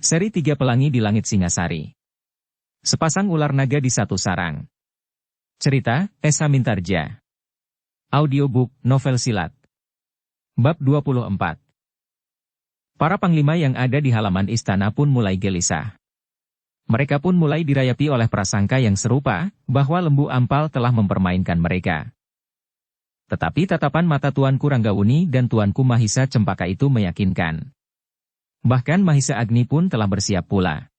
Seri 3 Pelangi di Langit Singasari. Sepasang ular naga di satu sarang. Cerita, Esa Mintarja. Audiobook, novel silat. Bab 24. Para panglima yang ada di halaman istana pun mulai gelisah. Mereka pun mulai dirayapi oleh prasangka yang serupa, bahwa Lembu Ampal telah mempermainkan mereka. Tetapi tatapan mata Tuanku Ranggawuni dan Tuanku Mahisa Cempaka itu meyakinkan. Bahkan Mahisa Agni pun telah bersiap pula.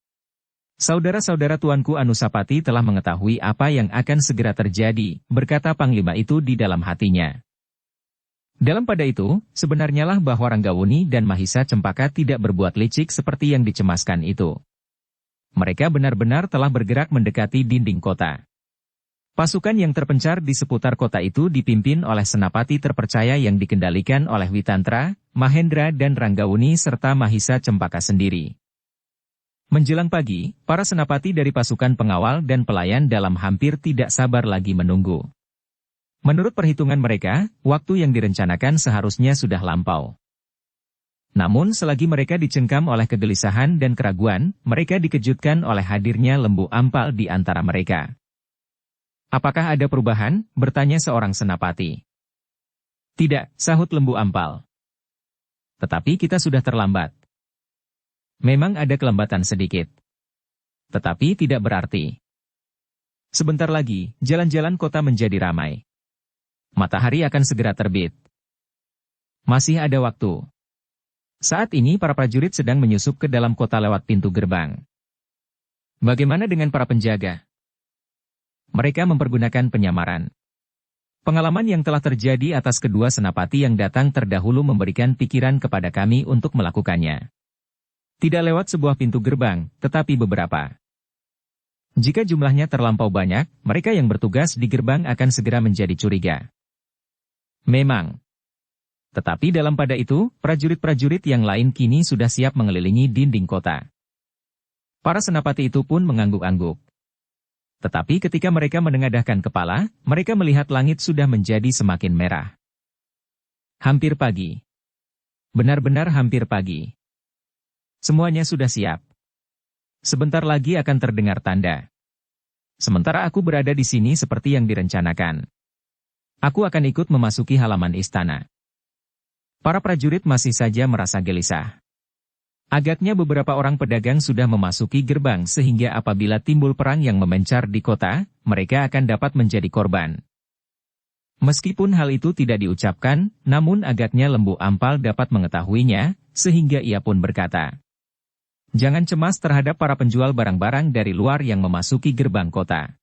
Saudara-saudara Tuanku Anusapati telah mengetahui apa yang akan segera terjadi, berkata Panglima itu di dalam hatinya. Dalam pada itu, sebenarnya lah bahwa Ranggawuni dan Mahisa Cempaka tidak berbuat licik seperti yang dicemaskan itu. Mereka benar-benar telah bergerak mendekati dinding kota. Pasukan yang terpencar di seputar kota itu dipimpin oleh senapati terpercaya yang dikendalikan oleh Witantra, Mahendra dan Ranggawuni serta Mahisa Cempaka sendiri. Menjelang pagi, para senapati dari pasukan pengawal dan pelayan dalam hampir tidak sabar lagi menunggu. Menurut perhitungan mereka, waktu yang direncanakan seharusnya sudah lampau. Namun selagi mereka dicengkam oleh kegelisahan dan keraguan, mereka dikejutkan oleh hadirnya Lembu Ampal di antara mereka. "Apakah ada perubahan?" bertanya seorang senapati. "Tidak," sahut Lembu Ampal. "Tetapi kita sudah terlambat." "Memang ada kelembatan sedikit. Tetapi tidak berarti. Sebentar lagi, jalan-jalan kota menjadi ramai. Matahari akan segera terbit. Masih ada waktu." Saat ini para prajurit sedang menyusup ke dalam kota lewat pintu gerbang. Bagaimana dengan para penjaga? Mereka mempergunakan penyamaran. Pengalaman yang telah terjadi atas kedua senapati yang datang terdahulu memberikan pikiran kepada kami untuk melakukannya. Tidak lewat sebuah pintu gerbang, tetapi beberapa. Jika jumlahnya terlampau banyak, mereka yang bertugas di gerbang akan segera menjadi curiga. Memang. Tetapi dalam pada itu, prajurit-prajurit yang lain kini sudah siap mengelilingi dinding kota. Para senapati itu pun mengangguk-angguk. Tetapi ketika mereka menengadahkan kepala, mereka melihat langit sudah menjadi semakin merah. Hampir pagi. Benar-benar hampir pagi. Semuanya sudah siap. Sebentar lagi akan terdengar tanda. Sementara aku berada di sini seperti yang direncanakan. Aku akan ikut memasuki halaman istana. Para prajurit masih saja merasa gelisah. Agaknya beberapa orang pedagang sudah memasuki gerbang sehingga apabila timbul perang yang memencar di kota, mereka akan dapat menjadi korban. Meskipun hal itu tidak diucapkan, namun agaknya Lembu Ampal dapat mengetahuinya, sehingga ia pun berkata, "Jangan cemas terhadap para penjual barang-barang dari luar yang memasuki gerbang kota.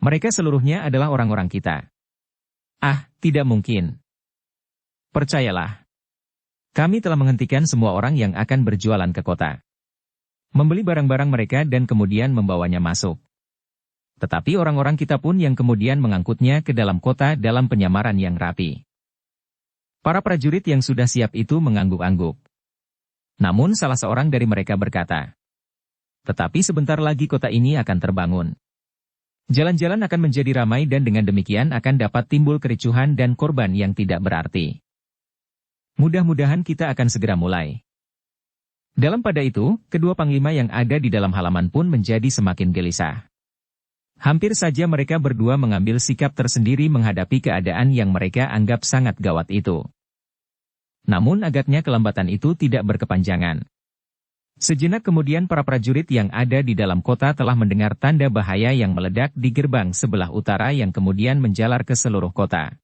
Mereka seluruhnya adalah orang-orang kita." "Ah, tidak mungkin. Percayalah. Kami telah menghentikan semua orang yang akan berjualan ke kota. Membeli barang-barang mereka dan kemudian membawanya masuk. Tetapi orang-orang kita pun yang kemudian mengangkutnya ke dalam kota dalam penyamaran yang rapi." Para prajurit yang sudah siap itu mengangguk-angguk. Namun salah seorang dari mereka berkata, "Tetapi sebentar lagi kota ini akan terbangun. Jalan-jalan akan menjadi ramai dan dengan demikian akan dapat timbul kericuhan dan korban yang tidak berarti. Mudah-mudahan kita akan segera mulai." Dalam pada itu, kedua panglima yang ada di dalam halaman pun menjadi semakin gelisah. Hampir saja mereka berdua mengambil sikap tersendiri menghadapi keadaan yang mereka anggap sangat gawat itu. Namun agaknya kelambatan itu tidak berkepanjangan. Sejenak kemudian para prajurit yang ada di dalam kota telah mendengar tanda bahaya yang meledak di gerbang sebelah utara yang kemudian menjalar ke seluruh kota.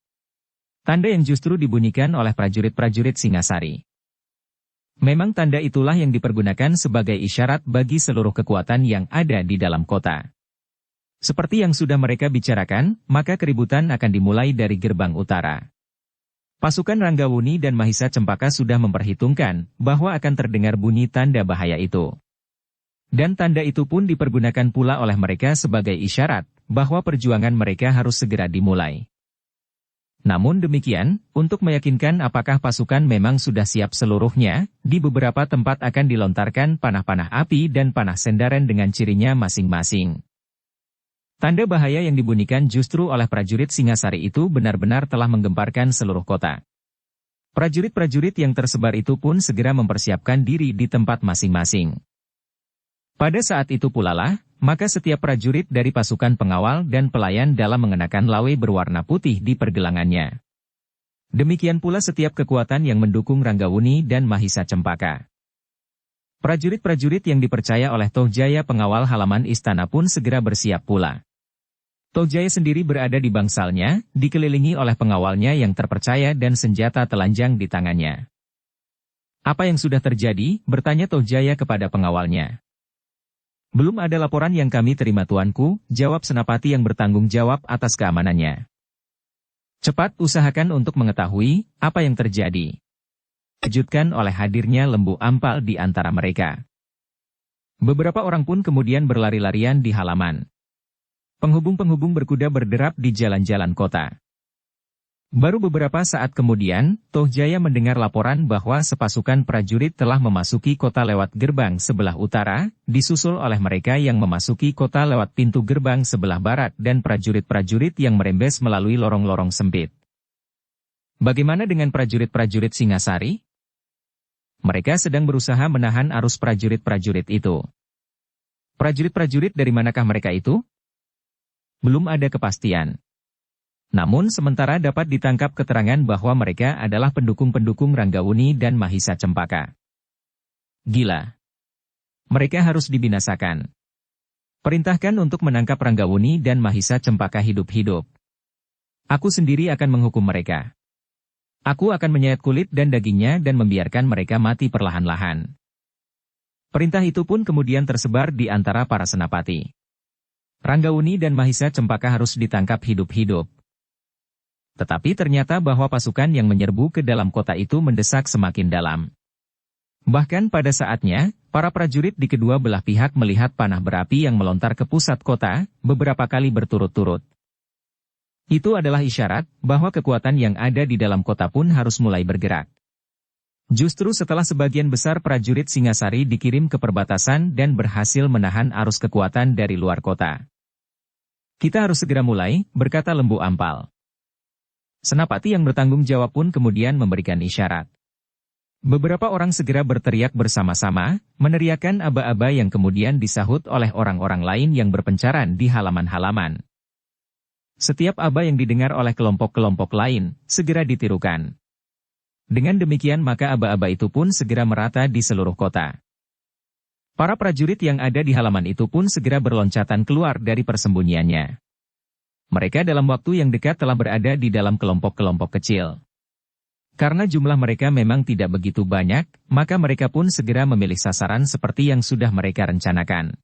Tanda yang justru dibunyikan oleh prajurit-prajurit Singasari. Memang tanda itulah yang dipergunakan sebagai isyarat bagi seluruh kekuatan yang ada di dalam kota. Seperti yang sudah mereka bicarakan, maka keributan akan dimulai dari gerbang utara. Pasukan Ranggawuni dan Mahisa Cempaka sudah memperhitungkan bahwa akan terdengar bunyi tanda bahaya itu. Dan tanda itu pun dipergunakan pula oleh mereka sebagai isyarat bahwa perjuangan mereka harus segera dimulai. Namun demikian, untuk meyakinkan apakah pasukan memang sudah siap seluruhnya, di beberapa tempat akan dilontarkan panah-panah api dan panah sendaran dengan cirinya masing-masing. Tanda bahaya yang dibunyikan justru oleh prajurit Singasari itu benar-benar telah menggemparkan seluruh kota. Prajurit-prajurit yang tersebar itu pun segera mempersiapkan diri di tempat masing-masing. Pada saat itu pula lah, maka setiap prajurit dari pasukan pengawal dan pelayan dalam mengenakan lawe berwarna putih di pergelangannya. Demikian pula setiap kekuatan yang mendukung Ranggawuni dan Mahisa Cempaka. Prajurit-prajurit yang dipercaya oleh Tohjaya pengawal halaman istana pun segera bersiap pula. Tohjaya sendiri berada di bangsalnya, dikelilingi oleh pengawalnya yang terpercaya dan senjata telanjang di tangannya. "Apa yang sudah terjadi?" bertanya Tohjaya kepada pengawalnya. "Belum ada laporan yang kami terima tuanku," jawab senapati yang bertanggung jawab atas keamanannya. "Cepat usahakan untuk mengetahui apa yang terjadi." Dikejutkan oleh hadirnya Lembu Ampal di antara mereka. Beberapa orang pun kemudian berlari-larian di halaman. Penghubung-penghubung berkuda berderap di jalan-jalan kota. Baru beberapa saat kemudian, Tohjaya mendengar laporan bahwa sepasukan prajurit telah memasuki kota lewat gerbang sebelah utara, disusul oleh mereka yang memasuki kota lewat pintu gerbang sebelah barat dan prajurit-prajurit yang merembes melalui lorong-lorong sempit. Bagaimana dengan prajurit-prajurit Singasari? Mereka sedang berusaha menahan arus prajurit-prajurit itu. Prajurit-prajurit dari manakah mereka itu? Belum ada kepastian. Namun sementara dapat ditangkap keterangan bahwa mereka adalah pendukung-pendukung Ranggawuni dan Mahisa Cempaka. Gila. Mereka harus dibinasakan. Perintahkan untuk menangkap Ranggawuni dan Mahisa Cempaka hidup-hidup. Aku sendiri akan menghukum mereka. Aku akan menyayat kulit dan dagingnya dan membiarkan mereka mati perlahan-lahan. Perintah itu pun kemudian tersebar di antara para senapati. Ranggawuni dan Mahisa Cempaka harus ditangkap hidup-hidup. Tetapi ternyata bahwa pasukan yang menyerbu ke dalam kota itu mendesak semakin dalam. Bahkan pada saatnya, para prajurit di kedua belah pihak melihat panah berapi yang melontar ke pusat kota, beberapa kali berturut-turut. Itu adalah isyarat bahwa kekuatan yang ada di dalam kota pun harus mulai bergerak. Justru setelah sebagian besar prajurit Singasari dikirim ke perbatasan dan berhasil menahan arus kekuatan dari luar kota. "Kita harus segera mulai," berkata Lembu Ampal. Senapati yang bertanggung jawab pun kemudian memberikan isyarat. Beberapa orang segera berteriak bersama-sama, meneriakkan aba-aba yang kemudian disahut oleh orang-orang lain yang berpencaran di halaman-halaman. Setiap aba yang didengar oleh kelompok-kelompok lain, segera ditirukan. Dengan demikian maka aba-aba itu pun segera merata di seluruh kota. Para prajurit yang ada di halaman itu pun segera berloncatan keluar dari persembunyiannya. Mereka dalam waktu yang dekat telah berada di dalam kelompok-kelompok kecil. Karena jumlah mereka memang tidak begitu banyak, maka mereka pun segera memilih sasaran seperti yang sudah mereka rencanakan.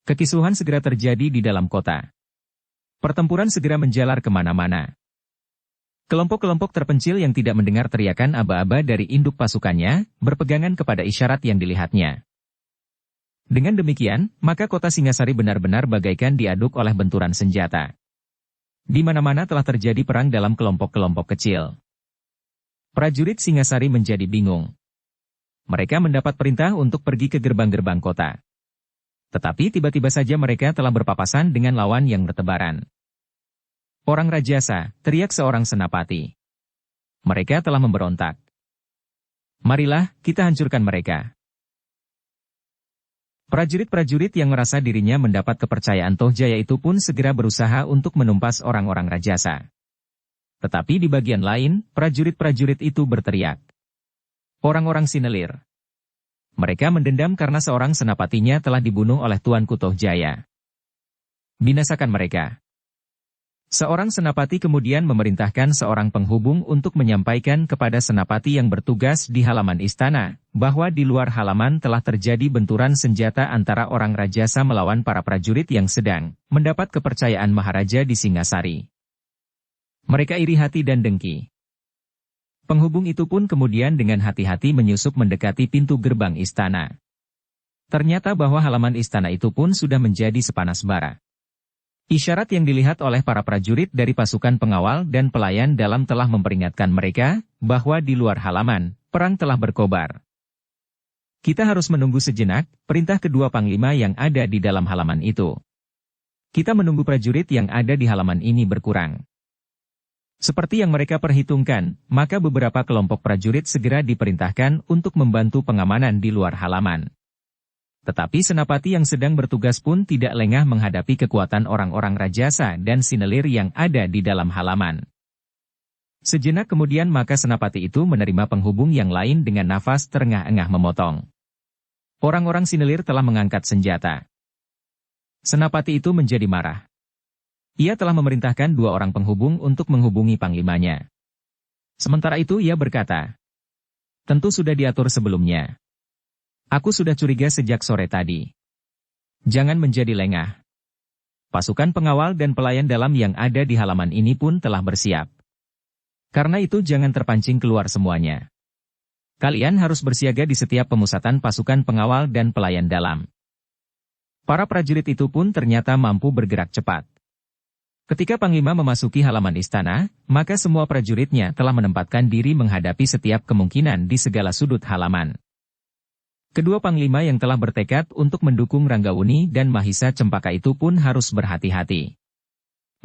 Kekisruhan segera terjadi di dalam kota. Pertempuran segera menjalar kemana-mana. Kelompok-kelompok terpencil yang tidak mendengar teriakan aba-aba dari induk pasukannya, berpegangan kepada isyarat yang dilihatnya. Dengan demikian, maka kota Singasari benar-benar bagaikan diaduk oleh benturan senjata. Di mana-mana telah terjadi perang dalam kelompok-kelompok kecil. Prajurit Singasari menjadi bingung. Mereka mendapat perintah untuk pergi ke gerbang-gerbang kota. Tetapi tiba-tiba saja mereka telah berpapasan dengan lawan yang bertebaran. "Orang Rajasa," teriak seorang senapati. "Mereka telah memberontak. Marilah, kita hancurkan mereka." Prajurit-prajurit yang merasa dirinya mendapat kepercayaan Tohjaya itu pun segera berusaha untuk menumpas orang-orang Rajasa. Tetapi di bagian lain, prajurit-prajurit itu berteriak. "Orang-orang Sinelir." Mereka mendendam karena seorang senapatinya telah dibunuh oleh Tuanku Tohjaya. "Binasakan mereka." Seorang senapati kemudian memerintahkan seorang penghubung untuk menyampaikan kepada senapati yang bertugas di halaman istana, bahwa di luar halaman telah terjadi benturan senjata antara orang Rajasa melawan para prajurit yang sedang mendapat kepercayaan Maharaja di Singasari. Mereka iri hati dan dengki. Penghubung itu pun kemudian dengan hati-hati menyusup mendekati pintu gerbang istana. Ternyata bahwa halaman istana itu pun sudah menjadi sepanas bara. Isyarat yang dilihat oleh para prajurit dari pasukan pengawal dan pelayan dalam telah memperingatkan mereka, bahwa di luar halaman, perang telah berkobar. "Kita harus menunggu sejenak," perintah kedua panglima yang ada di dalam halaman itu. "Kita menunggu prajurit yang ada di halaman ini berkurang." Seperti yang mereka perhitungkan, maka beberapa kelompok prajurit segera diperintahkan untuk membantu pengamanan di luar halaman. Tetapi Senapati yang sedang bertugas pun tidak lengah menghadapi kekuatan orang-orang Rajasa dan Sinelir yang ada di dalam halaman. Sejenak kemudian maka Senapati itu menerima penghubung yang lain dengan nafas terengah-engah memotong. Orang-orang Sinelir telah mengangkat senjata. Senapati itu menjadi marah. Ia telah memerintahkan 2 orang penghubung untuk menghubungi panglimanya. Sementara itu ia berkata, "Tentu sudah diatur sebelumnya. Aku sudah curiga sejak sore tadi. Jangan menjadi lengah. Pasukan pengawal dan pelayan dalam yang ada di halaman ini pun telah bersiap. Karena itu jangan terpancing keluar semuanya. Kalian harus bersiaga di setiap pemusatan pasukan pengawal dan pelayan dalam." Para prajurit itu pun ternyata mampu bergerak cepat. Ketika Panglima memasuki halaman istana, maka semua prajuritnya telah menempatkan diri menghadapi setiap kemungkinan di segala sudut halaman. Kedua panglima yang telah bertekad untuk mendukung Ranggawuni dan Mahisa Cempaka itu pun harus berhati-hati.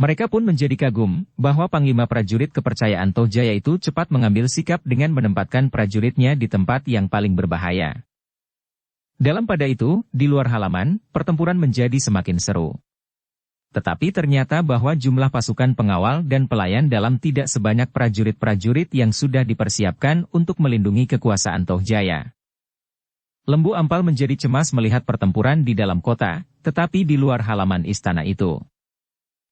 Mereka pun menjadi kagum bahwa panglima prajurit kepercayaan Tohjaya itu cepat mengambil sikap dengan menempatkan prajuritnya di tempat yang paling berbahaya. Dalam pada itu, di luar halaman, pertempuran menjadi semakin seru. Tetapi ternyata bahwa jumlah pasukan pengawal dan pelayan dalam tidak sebanyak prajurit-prajurit yang sudah dipersiapkan untuk melindungi kekuasaan Tohjaya. Lembu Ampal menjadi cemas melihat pertempuran di dalam kota, tetapi di luar halaman istana itu.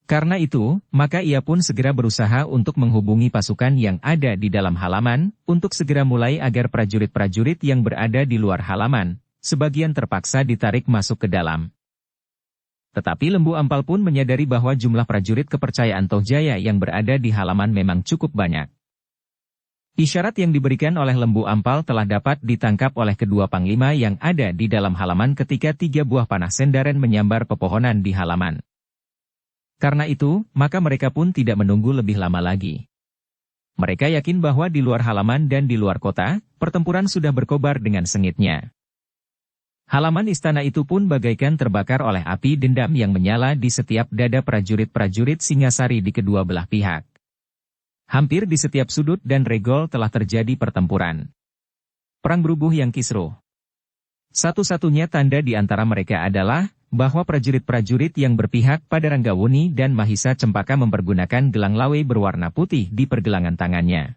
Karena itu, maka ia pun segera berusaha untuk menghubungi pasukan yang ada di dalam halaman, untuk segera mulai agar prajurit-prajurit yang berada di luar halaman, sebagian terpaksa ditarik masuk ke dalam. Tetapi Lembu Ampal pun menyadari bahwa jumlah prajurit kepercayaan Tohjaya yang berada di halaman memang cukup banyak. Isyarat yang diberikan oleh Lembu Ampal telah dapat ditangkap oleh kedua panglima yang ada di dalam halaman ketika 3 buah panah sendaren menyambar pepohonan di halaman. Karena itu, maka mereka pun tidak menunggu lebih lama lagi. Mereka yakin bahwa di luar halaman dan di luar kota, pertempuran sudah berkobar dengan sengitnya. Halaman istana itu pun bagaikan terbakar oleh api dendam yang menyala di setiap dada prajurit-prajurit Singasari di kedua belah pihak. Hampir di setiap sudut dan regol telah terjadi pertempuran. Perang berubuh yang kisruh. Satu-satunya tanda di antara mereka adalah bahwa prajurit-prajurit yang berpihak pada Ranggawuni dan Mahisa Cempaka mempergunakan gelang lawe berwarna putih di pergelangan tangannya.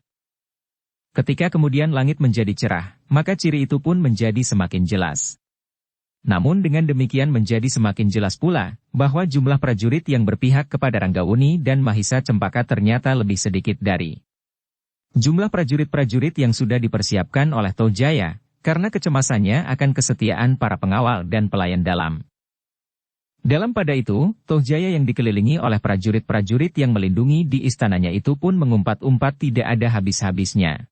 Ketika kemudian langit menjadi cerah, maka ciri itu pun menjadi semakin jelas. Namun dengan demikian menjadi semakin jelas pula, bahwa jumlah prajurit yang berpihak kepada Ranggawuni dan Mahisa Cempaka ternyata lebih sedikit dari jumlah prajurit-prajurit yang sudah dipersiapkan oleh Tohjaya, karena kecemasannya akan kesetiaan para pengawal dan pelayan dalam. Dalam pada itu, Tohjaya yang dikelilingi oleh prajurit-prajurit yang melindungi di istananya itu pun mengumpat-umpat tidak ada habis-habisnya.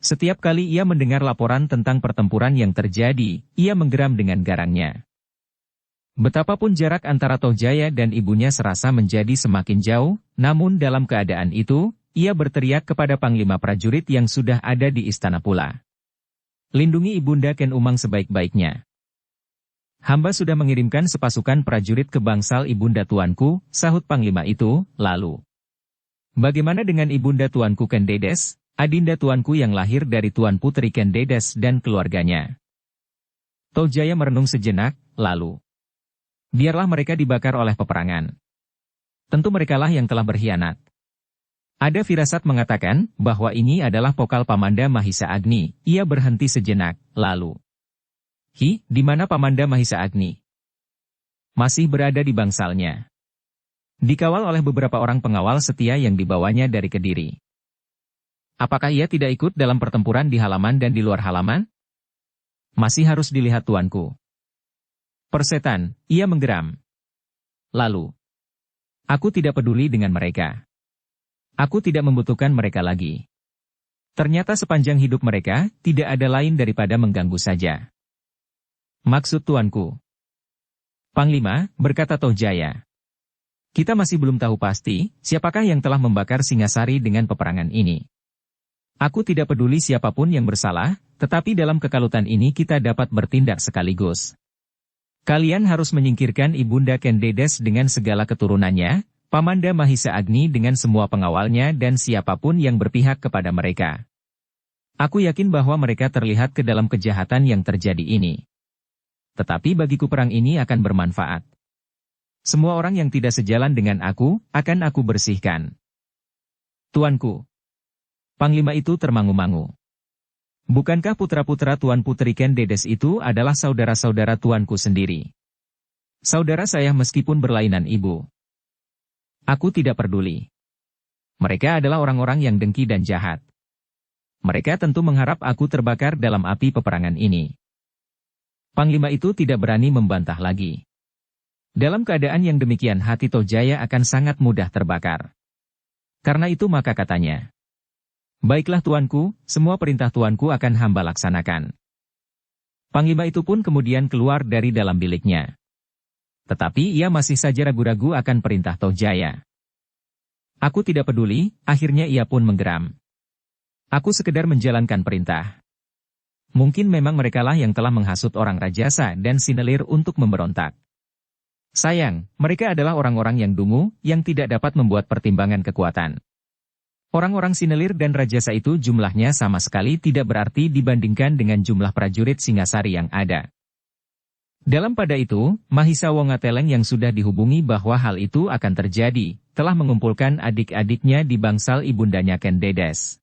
Setiap kali ia mendengar laporan tentang pertempuran yang terjadi, ia menggeram dengan garangnya. Betapapun jarak antara Tohjaya dan ibunya serasa menjadi semakin jauh, namun dalam keadaan itu, ia berteriak kepada panglima prajurit yang sudah ada di istana pula. "Lindungi ibunda Ken Umang sebaik-baiknya. Hamba sudah mengirimkan sepasukan prajurit ke bangsal ibunda tuanku," sahut panglima itu, lalu. "Bagaimana dengan ibunda tuanku Ken Dedes? Adinda tuanku yang lahir dari Tuan Putri Ken Dedes dan keluarganya?" Tohjaya merenung sejenak, lalu. "Biarlah mereka dibakar oleh peperangan. Tentu merekalah yang telah berkhianat. Ada firasat mengatakan bahwa ini adalah pokal Pamanda Mahisa Agni." Ia berhenti sejenak, lalu. Di mana Pamanda Mahisa Agni?" "Masih berada di bangsalnya. Dikawal oleh beberapa orang pengawal setia yang dibawanya dari Kediri." "Apakah ia tidak ikut dalam pertempuran di halaman dan di luar halaman?" "Masih harus dilihat tuanku." "Persetan," ia menggeram. Lalu. "Aku tidak peduli dengan mereka. Aku tidak membutuhkan mereka lagi. Ternyata sepanjang hidup mereka, tidak ada lain daripada mengganggu saja." "Maksud tuanku?" "Panglima," berkata Tohjaya. "Kita masih belum tahu pasti, siapakah yang telah membakar Singasari dengan peperangan ini. Aku tidak peduli siapapun yang bersalah, tetapi dalam kekalutan ini kita dapat bertindak sekaligus. Kalian harus menyingkirkan ibunda Ken Dedes dengan segala keturunannya, Pamanda Mahisa Agni dengan semua pengawalnya dan siapapun yang berpihak kepada mereka. Aku yakin bahwa mereka terlihat ke dalam kejahatan yang terjadi ini. Tetapi bagiku perang ini akan bermanfaat. Semua orang yang tidak sejalan dengan aku, akan aku bersihkan. Tuanku. Panglima itu termangu-mangu. Bukankah putra-putra Tuan Putri Ken Dedes itu adalah saudara-saudara tuanku sendiri? Saudara saya meskipun berlainan ibu. Aku tidak peduli. Mereka adalah orang-orang yang dengki dan jahat. Mereka tentu mengharap aku terbakar dalam api peperangan ini. Panglima itu tidak berani membantah lagi. Dalam keadaan yang demikian hati Tojaya akan sangat mudah terbakar. Karena itu maka katanya, "Baiklah tuanku, semua perintah tuanku akan hamba laksanakan." Panglima itu pun kemudian keluar dari dalam biliknya. Tetapi ia masih saja ragu-ragu akan perintah Tojaya. Aku tidak peduli, akhirnya ia pun menggeram. Aku sekedar menjalankan perintah. Mungkin memang merekalah yang telah menghasut orang Rajasa dan Sinelir untuk memberontak. Sayang, mereka adalah orang-orang yang dungu, yang tidak dapat membuat pertimbangan kekuatan. Orang-orang Sinelir dan Rajasa itu jumlahnya sama sekali tidak berarti dibandingkan dengan jumlah prajurit Singasari yang ada. Dalam pada itu, Mahisa Wongateleng yang sudah dihubungi bahwa hal itu akan terjadi, telah mengumpulkan adik-adiknya di bangsal ibundanya Ken Dedes.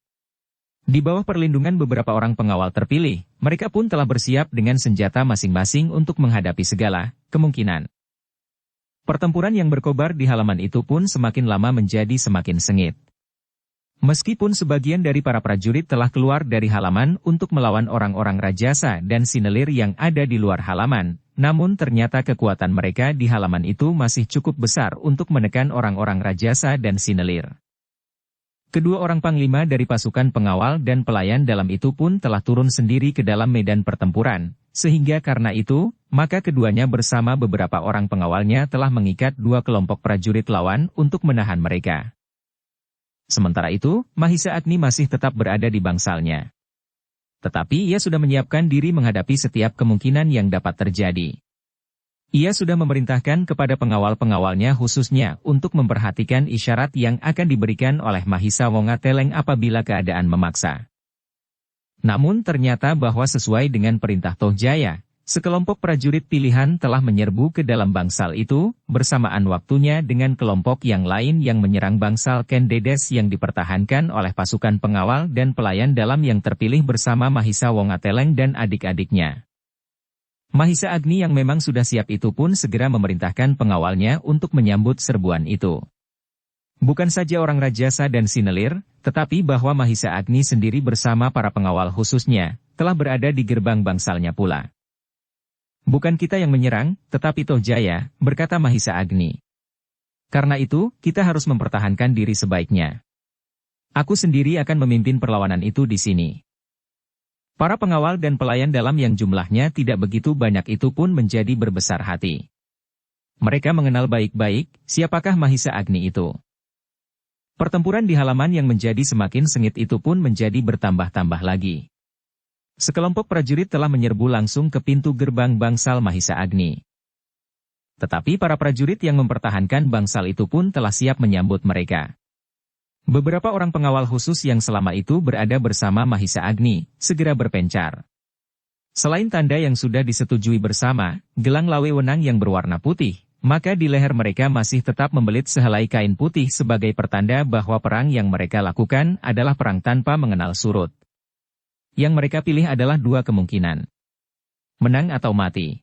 Di bawah perlindungan beberapa orang pengawal terpilih, mereka pun telah bersiap dengan senjata masing-masing untuk menghadapi segala kemungkinan. Pertempuran yang berkobar di halaman itu pun semakin lama menjadi semakin sengit. Meskipun sebagian dari para prajurit telah keluar dari halaman untuk melawan orang-orang Rajasa dan Sinelir yang ada di luar halaman, namun ternyata kekuatan mereka di halaman itu masih cukup besar untuk menekan orang-orang Rajasa dan Sinelir. Kedua orang panglima dari pasukan pengawal dan pelayan dalam itu pun telah turun sendiri ke dalam medan pertempuran, sehingga karena itu, maka keduanya bersama beberapa orang pengawalnya telah mengikat dua kelompok prajurit lawan untuk menahan mereka. Sementara itu, Mahisa Agni masih tetap berada di bangsalnya. Tetapi ia sudah menyiapkan diri menghadapi setiap kemungkinan yang dapat terjadi. Ia sudah memerintahkan kepada pengawal-pengawalnya khususnya untuk memperhatikan isyarat yang akan diberikan oleh Mahisa Wongateleng apabila keadaan memaksa. Namun ternyata bahwa sesuai dengan perintah Tojaya, sekelompok prajurit pilihan telah menyerbu ke dalam bangsal itu, bersamaan waktunya dengan kelompok yang lain yang menyerang bangsal Ken Dedes yang dipertahankan oleh pasukan pengawal dan pelayan dalam yang terpilih bersama Mahisa Wongateleng dan adik-adiknya. Mahisa Agni yang memang sudah siap itu pun segera memerintahkan pengawalnya untuk menyambut serbuan itu. Bukan saja orang Rajasa dan Sinelir, tetapi bahwa Mahisa Agni sendiri bersama para pengawal khususnya, telah berada di gerbang bangsalnya pula. "Bukan kita yang menyerang, tetapi Tojaya," berkata Mahisa Agni. "Karena itu, kita harus mempertahankan diri sebaiknya. Aku sendiri akan memimpin perlawanan itu di sini." Para pengawal dan pelayan dalam yang jumlahnya tidak begitu banyak itu pun menjadi berbesar hati. Mereka mengenal baik-baik siapakah Mahisa Agni itu. Pertempuran di halaman yang menjadi semakin sengit itu pun menjadi bertambah-tambah lagi. Sekelompok prajurit telah menyerbu langsung ke pintu gerbang bangsal Mahisa Agni. Tetapi para prajurit yang mempertahankan bangsal itu pun telah siap menyambut mereka. Beberapa orang pengawal khusus yang selama itu berada bersama Mahisa Agni, segera berpencar. Selain tanda yang sudah disetujui bersama, gelang lawe wenang yang berwarna putih, maka di leher mereka masih tetap membelit sehelai kain putih sebagai pertanda bahwa perang yang mereka lakukan adalah perang tanpa mengenal surut. Yang mereka pilih adalah dua kemungkinan. Menang atau mati.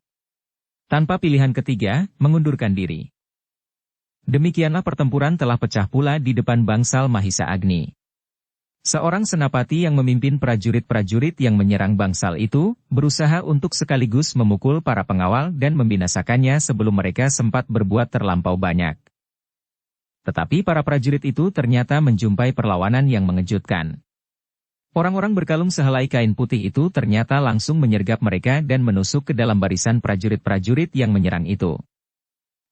Tanpa pilihan ketiga, mengundurkan diri. Demikianlah pertempuran telah pecah pula di depan bangsal Mahisa Agni. Seorang senapati yang memimpin prajurit-prajurit yang menyerang bangsal itu, berusaha untuk sekaligus memukul para pengawal dan membinasakannya sebelum mereka sempat berbuat terlampau banyak. Tetapi para prajurit itu ternyata menjumpai perlawanan yang mengejutkan. Orang-orang berkalung sehelai kain putih itu ternyata langsung menyergap mereka dan menusuk ke dalam barisan prajurit-prajurit yang menyerang itu.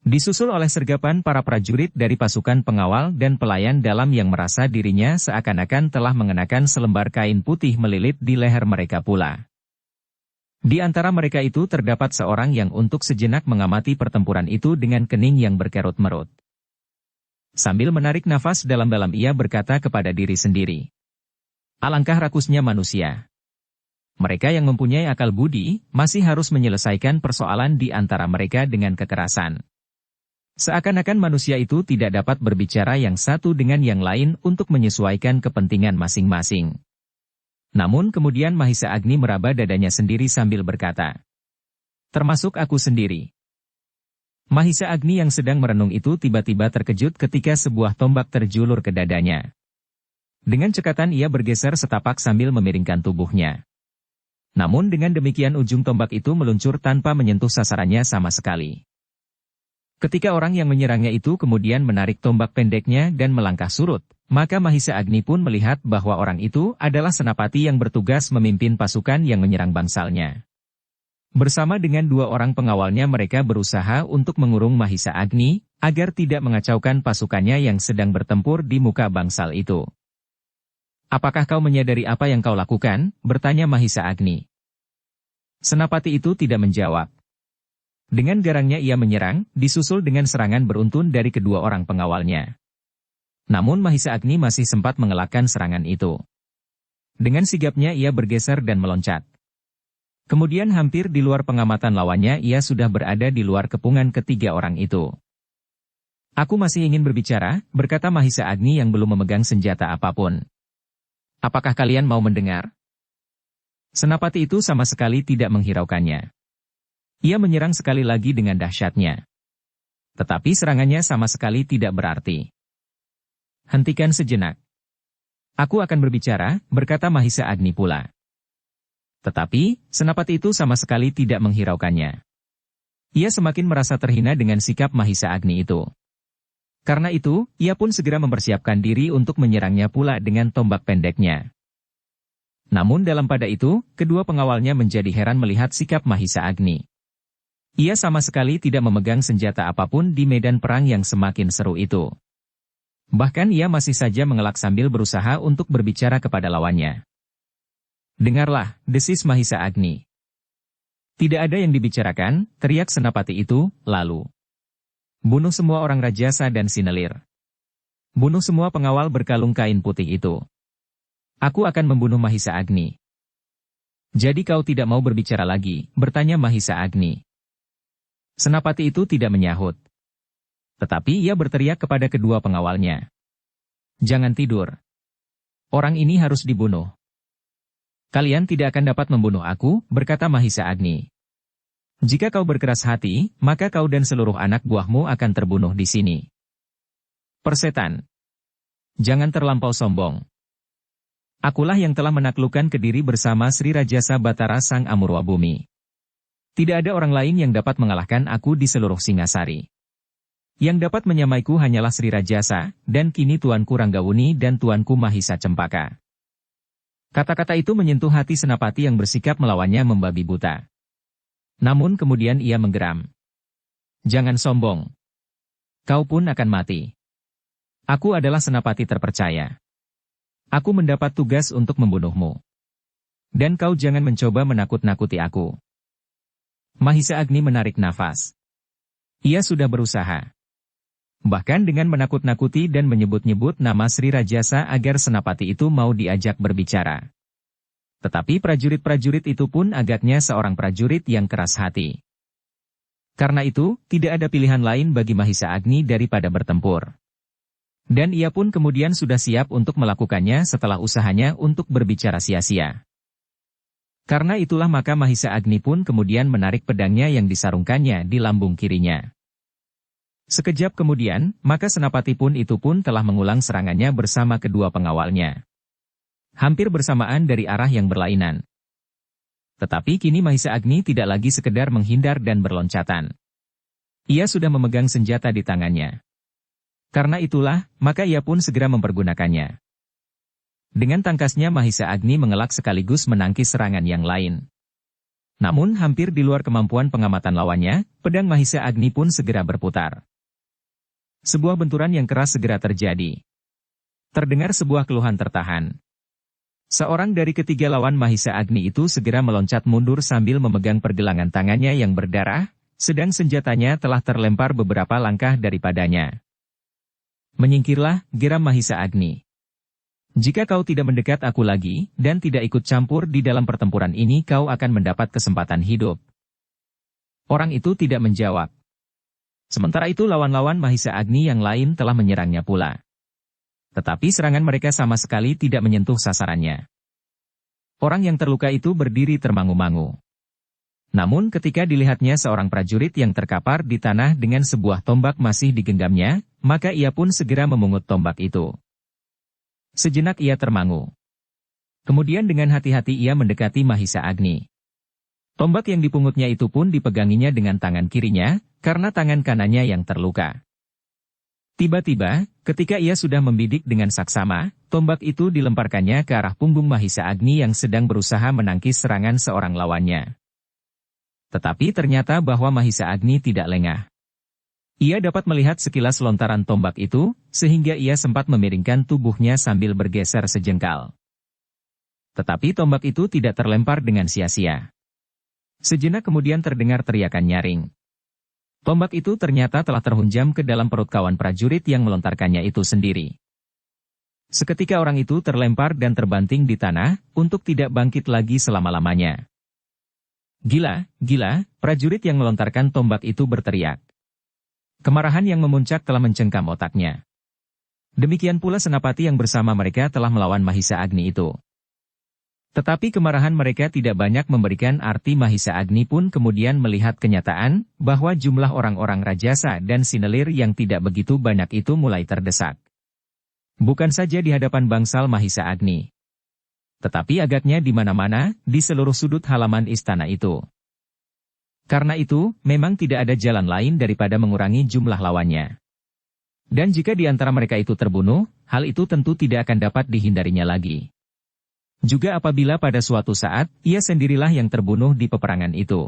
Disusul oleh sergapan para prajurit dari pasukan pengawal dan pelayan dalam yang merasa dirinya seakan-akan telah mengenakan selembar kain putih melilit di leher mereka pula. Di antara mereka itu terdapat seorang yang untuk sejenak mengamati pertempuran itu dengan kening yang berkerut-merut. Sambil menarik nafas dalam-dalam ia berkata kepada diri sendiri, "Alangkah rakusnya manusia. Mereka yang mempunyai akal budi, masih harus menyelesaikan persoalan di antara mereka dengan kekerasan. Seakan-akan manusia itu tidak dapat berbicara yang satu dengan yang lain untuk menyesuaikan kepentingan masing-masing. Namun kemudian Mahisa Agni meraba dadanya sendiri sambil berkata, "Termasuk aku sendiri." Mahisa Agni yang sedang merenung itu tiba-tiba terkejut ketika sebuah tombak terjulur ke dadanya. Dengan cekatan ia bergeser setapak sambil memiringkan tubuhnya. Namun dengan demikian ujung tombak itu meluncur tanpa menyentuh sasarannya sama sekali. Ketika orang yang menyerangnya itu kemudian menarik tombak pendeknya dan melangkah surut, maka Mahisa Agni pun melihat bahwa orang itu adalah senapati yang bertugas memimpin pasukan yang menyerang bangsalnya. Bersama dengan dua orang pengawalnya mereka berusaha untuk mengurung Mahisa Agni, agar tidak mengacaukan pasukannya yang sedang bertempur di muka bangsal itu. "Apakah kau menyadari apa yang kau lakukan?" bertanya Mahisa Agni. Senapati itu tidak menjawab. Dengan garangnya ia menyerang, disusul dengan serangan beruntun dari kedua orang pengawalnya. Namun Mahisa Agni masih sempat mengelakkan serangan itu. Dengan sigapnya ia bergeser dan meloncat. Kemudian hampir di luar pengamatan lawannya ia sudah berada di luar kepungan ketiga orang itu. "Aku masih ingin berbicara," berkata Mahisa Agni yang belum memegang senjata apapun. "Apakah kalian mau mendengar?" Senapati itu sama sekali tidak menghiraukannya. Ia menyerang sekali lagi dengan dahsyatnya. Tetapi serangannya sama sekali tidak berarti. "Hentikan sejenak. Aku akan berbicara," berkata Mahisa Agni pula. Tetapi, senapati itu sama sekali tidak menghiraukannya. Ia semakin merasa terhina dengan sikap Mahisa Agni itu. Karena itu, ia pun segera mempersiapkan diri untuk menyerangnya pula dengan tombak pendeknya. Namun dalam pada itu, kedua pengawalnya menjadi heran melihat sikap Mahisa Agni. Ia sama sekali tidak memegang senjata apapun di medan perang yang semakin seru itu. Bahkan ia masih saja mengelak sambil berusaha untuk berbicara kepada lawannya. "Dengarlah," desis Mahisa Agni. "Tidak ada yang dibicarakan," teriak senapati itu, lalu. "Bunuh semua orang Rajasa dan Sinelir. Bunuh semua pengawal berkalung kain putih itu. Aku akan membunuh Mahisa Agni." "Jadi kau tidak mau berbicara lagi?" bertanya Mahisa Agni. Senapati itu tidak menyahut. Tetapi ia berteriak kepada kedua pengawalnya. "Jangan tidur. Orang ini harus dibunuh." "Kalian tidak akan dapat membunuh aku," berkata Mahisa Agni. "Jika kau berkeras hati, maka kau dan seluruh anak buahmu akan terbunuh di sini." "Persetan. Jangan terlampau sombong. Akulah yang telah menaklukkan Kediri bersama Sri Rajasa Batara Sang Amurwa Bumi. Tidak ada orang lain yang dapat mengalahkan aku di seluruh Singasari. Yang dapat menyamaiku hanyalah Sri Rajasa, dan kini Tuanku Ranggawuni dan Tuanku Mahisa Cempaka." Kata-kata itu menyentuh hati senapati yang bersikap melawannya membabi buta. Namun kemudian ia menggeram. "Jangan sombong. Kau pun akan mati. Aku adalah senapati terpercaya. Aku mendapat tugas untuk membunuhmu. Dan kau jangan mencoba menakut-nakuti aku." Mahisa Agni menarik nafas. Ia sudah berusaha. Bahkan dengan menakut-nakuti dan menyebut-nyebut nama Sri Rajasa agar senapati itu mau diajak berbicara. Tetapi prajurit-prajurit itu pun agaknya seorang prajurit yang keras hati. Karena itu, tidak ada pilihan lain bagi Mahisa Agni daripada bertempur. Dan ia pun kemudian sudah siap untuk melakukannya setelah usahanya untuk berbicara sia-sia. Karena itulah maka Mahisa Agni pun kemudian menarik pedangnya yang disarungkannya di lambung kirinya. Sekejap kemudian, maka senapati pun itu pun telah mengulang serangannya bersama kedua pengawalnya. Hampir bersamaan dari arah yang berlainan. Tetapi kini Mahisa Agni tidak lagi sekedar menghindar dan berloncatan. Ia sudah memegang senjata di tangannya. Karena itulah, maka ia pun segera mempergunakannya. Dengan tangkasnya Mahisa Agni mengelak sekaligus menangkis serangan yang lain. Namun hampir di luar kemampuan pengamatan lawannya, pedang Mahisa Agni pun segera berputar. Sebuah benturan yang keras segera terjadi. Terdengar sebuah keluhan tertahan. Seorang dari ketiga lawan Mahisa Agni itu segera meloncat mundur sambil memegang pergelangan tangannya yang berdarah, sedang senjatanya telah terlempar beberapa langkah daripadanya. "Menyingkirlah," geram Mahisa Agni. Jika kau tidak mendekat aku lagi, dan tidak ikut campur di dalam pertempuran ini kau akan mendapat kesempatan hidup. Orang itu tidak menjawab. Sementara itu lawan-lawan Mahisa Agni yang lain telah menyerangnya pula. Tetapi serangan mereka sama sekali tidak menyentuh sasarannya. Orang yang terluka itu berdiri termangu-mangu. Namun ketika dilihatnya seorang prajurit yang terkapar di tanah dengan sebuah tombak masih digenggamnya, maka ia pun segera memungut tombak itu. Sejenak ia termangu. Kemudian dengan hati-hati ia mendekati Mahisa Agni. Tombak yang dipungutnya itu pun dipeganginya dengan tangan kirinya, karena tangan kanannya yang terluka. Tiba-tiba, ketika ia sudah membidik dengan saksama, tombak itu dilemparkannya ke arah punggung Mahisa Agni yang sedang berusaha menangkis serangan seorang lawannya. Tetapi ternyata bahwa Mahisa Agni tidak lengah. Ia dapat melihat sekilas lontaran tombak itu, sehingga ia sempat memiringkan tubuhnya sambil bergeser sejengkal. Tetapi tombak itu tidak terlempar dengan sia-sia. Sejenak kemudian terdengar teriakan nyaring. Tombak itu ternyata telah terhunjam ke dalam perut kawan prajurit yang melontarkannya itu sendiri. Seketika orang itu terlempar dan terbanting di tanah, untuk tidak bangkit lagi selama-lamanya. Gila, gila, prajurit yang melontarkan tombak itu berteriak. Kemarahan yang memuncak telah mencengkam otaknya. Demikian pula senapati yang bersama mereka telah melawan Mahisa Agni itu. Tetapi kemarahan mereka tidak banyak memberikan arti. Mahisa Agni pun kemudian melihat kenyataan, bahwa jumlah orang-orang Rajasa dan Sinelir yang tidak begitu banyak itu mulai terdesak. Bukan saja di hadapan bangsal Mahisa Agni, tetapi agaknya di mana-mana, di seluruh sudut halaman istana itu. Karena itu, memang tidak ada jalan lain daripada mengurangi jumlah lawannya. Dan jika di antara mereka itu terbunuh, hal itu tentu tidak akan dapat dihindarinya lagi. Juga apabila pada suatu saat, ia sendirilah yang terbunuh di peperangan itu.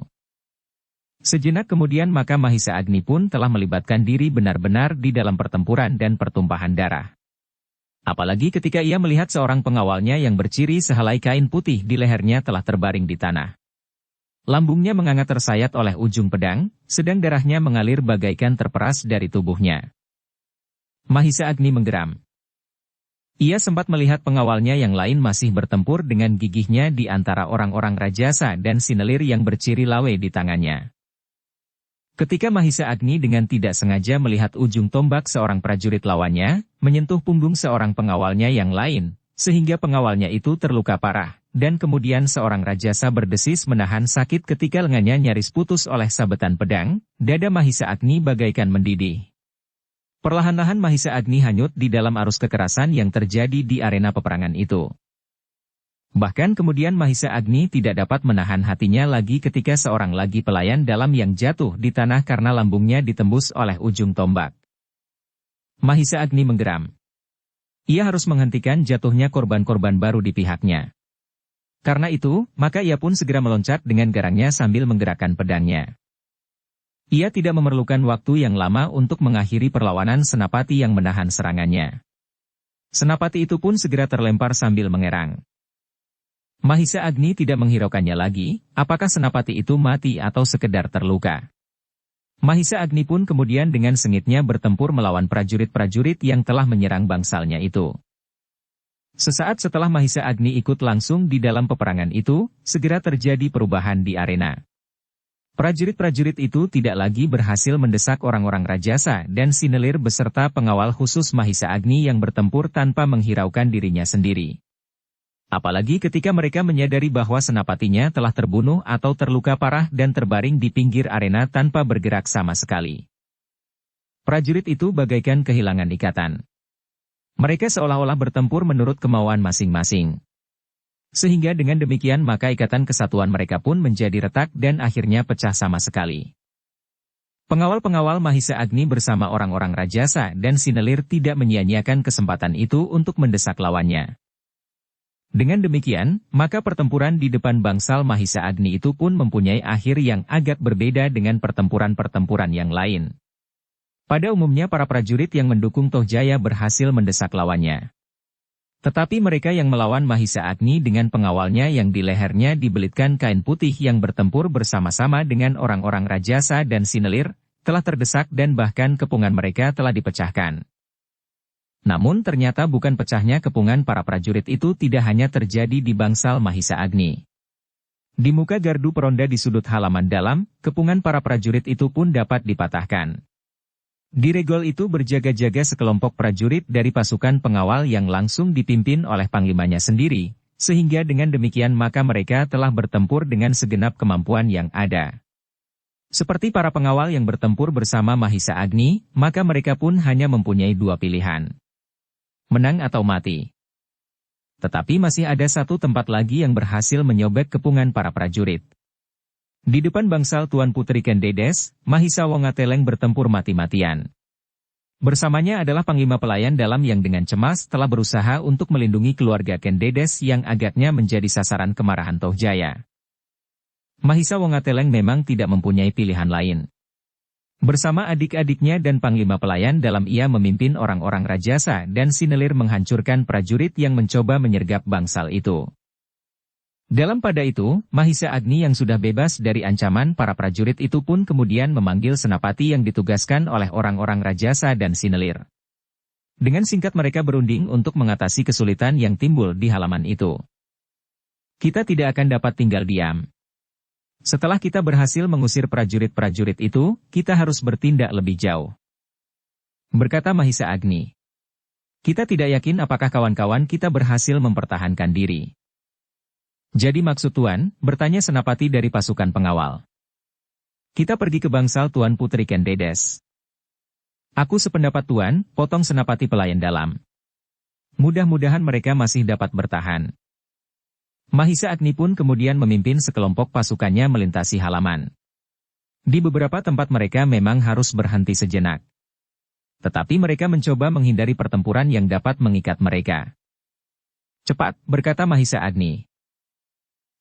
Sejenak kemudian maka Mahisa Agni pun telah melibatkan diri benar-benar di dalam pertempuran dan pertumpahan darah. Apalagi ketika ia melihat seorang pengawalnya yang berciri sehelai kain putih di lehernya telah terbaring di tanah. Lambungnya menganga tersayat oleh ujung pedang, sedang darahnya mengalir bagaikan terperas dari tubuhnya. Mahisa Agni menggeram. Ia sempat melihat pengawalnya yang lain masih bertempur dengan gigihnya di antara orang-orang Rajasa dan Sinelir yang berciri lawe di tangannya. Ketika Mahisa Agni dengan tidak sengaja melihat ujung tombak seorang prajurit lawannya, menyentuh punggung seorang pengawalnya yang lain, sehingga pengawalnya itu terluka parah, dan kemudian seorang Rajasa berdesis menahan sakit ketika lengannya nyaris putus oleh sabetan pedang, dada Mahisa Agni bagaikan mendidih. Perlahan-lahan Mahisa Agni hanyut di dalam arus kekerasan yang terjadi di arena peperangan itu. Bahkan kemudian Mahisa Agni tidak dapat menahan hatinya lagi ketika seorang lagi pelayan dalam yang jatuh di tanah karena lambungnya ditembus oleh ujung tombak. Mahisa Agni menggeram. Ia harus menghentikan jatuhnya korban-korban baru di pihaknya. Karena itu, maka ia pun segera meloncat dengan garangnya sambil menggerakkan pedangnya. Ia tidak memerlukan waktu yang lama untuk mengakhiri perlawanan senapati yang menahan serangannya. Senapati itu pun segera terlempar sambil mengerang. Mahisa Agni tidak menghiraukannya lagi, apakah senapati itu mati atau sekedar terluka. Mahisa Agni pun kemudian dengan sengitnya bertempur melawan prajurit-prajurit yang telah menyerang bangsalnya itu. Sesaat setelah Mahisa Agni ikut langsung di dalam peperangan itu, segera terjadi perubahan di arena. Prajurit-prajurit itu tidak lagi berhasil mendesak orang-orang Rajasa dan Sinelir beserta pengawal khusus Mahisa Agni yang bertempur tanpa menghiraukan dirinya sendiri. Apalagi ketika mereka menyadari bahwa senapatinya telah terbunuh atau terluka parah dan terbaring di pinggir arena tanpa bergerak sama sekali. Prajurit itu bagaikan kehilangan ikatan. Mereka seolah-olah bertempur menurut kemauan masing-masing. Sehingga dengan demikian maka ikatan kesatuan mereka pun menjadi retak dan akhirnya pecah sama sekali. Pengawal-pengawal Mahisa Agni bersama orang-orang Rajasa dan Sinelir tidak menyia-nyiakan kesempatan itu untuk mendesak lawannya. Dengan demikian, maka pertempuran di depan bangsal Mahisa Agni itu pun mempunyai akhir yang agak berbeda dengan pertempuran-pertempuran yang lain. Pada umumnya para prajurit yang mendukung Tohjaya berhasil mendesak lawannya. Tetapi mereka yang melawan Mahisa Agni dengan pengawalnya yang di lehernya dibelitkan kain putih yang bertempur bersama-sama dengan orang-orang Rajasa dan Sinelir, telah terdesak dan bahkan kepungan mereka telah dipecahkan. Namun ternyata bukan pecahnya kepungan para prajurit itu tidak hanya terjadi di bangsal Mahisa Agni. Di muka gardu peronda di sudut halaman dalam, kepungan para prajurit itu pun dapat dipatahkan. Di regol itu berjaga-jaga sekelompok prajurit dari pasukan pengawal yang langsung dipimpin oleh panglimanya sendiri, sehingga dengan demikian maka mereka telah bertempur dengan segenap kemampuan yang ada. Seperti para pengawal yang bertempur bersama Mahisa Agni, maka mereka pun hanya mempunyai dua pilihan. Menang atau mati. Tetapi masih ada satu tempat lagi yang berhasil menyobek kepungan para prajurit. Di depan bangsal Tuan Putri Kendedes, Mahisa Wongateleng bertempur mati-matian. Bersamanya adalah panglima pelayan dalam yang dengan cemas telah berusaha untuk melindungi keluarga Kendedes yang agaknya menjadi sasaran kemarahan Tohjaya. Mahisa Wongateleng memang tidak mempunyai pilihan lain. Bersama adik-adiknya dan panglima pelayan dalam ia memimpin orang-orang Rajasa dan Sinelir menghancurkan prajurit yang mencoba menyergap bangsal itu. Dalam pada itu, Mahisa Agni yang sudah bebas dari ancaman para prajurit itu pun kemudian memanggil senapati yang ditugaskan oleh orang-orang Rajasa dan Sinelir. Dengan singkat mereka berunding untuk mengatasi kesulitan yang timbul di halaman itu. Kita tidak akan dapat tinggal diam. Setelah kita berhasil mengusir prajurit-prajurit itu, kita harus bertindak lebih jauh. Berkata Mahisa Agni. Kita tidak yakin apakah kawan-kawan kita berhasil mempertahankan diri. Jadi maksud Tuan, bertanya senapati dari pasukan pengawal. Kita pergi ke bangsal Tuan Putri Kendedes. Aku sependapat Tuan, potong senapati pelayan dalam. Mudah-mudahan mereka masih dapat bertahan. Mahisa Agni pun kemudian memimpin sekelompok pasukannya melintasi halaman. Di beberapa tempat mereka memang harus berhenti sejenak. Tetapi mereka mencoba menghindari pertempuran yang dapat mengikat mereka. Cepat, berkata Mahisa Agni.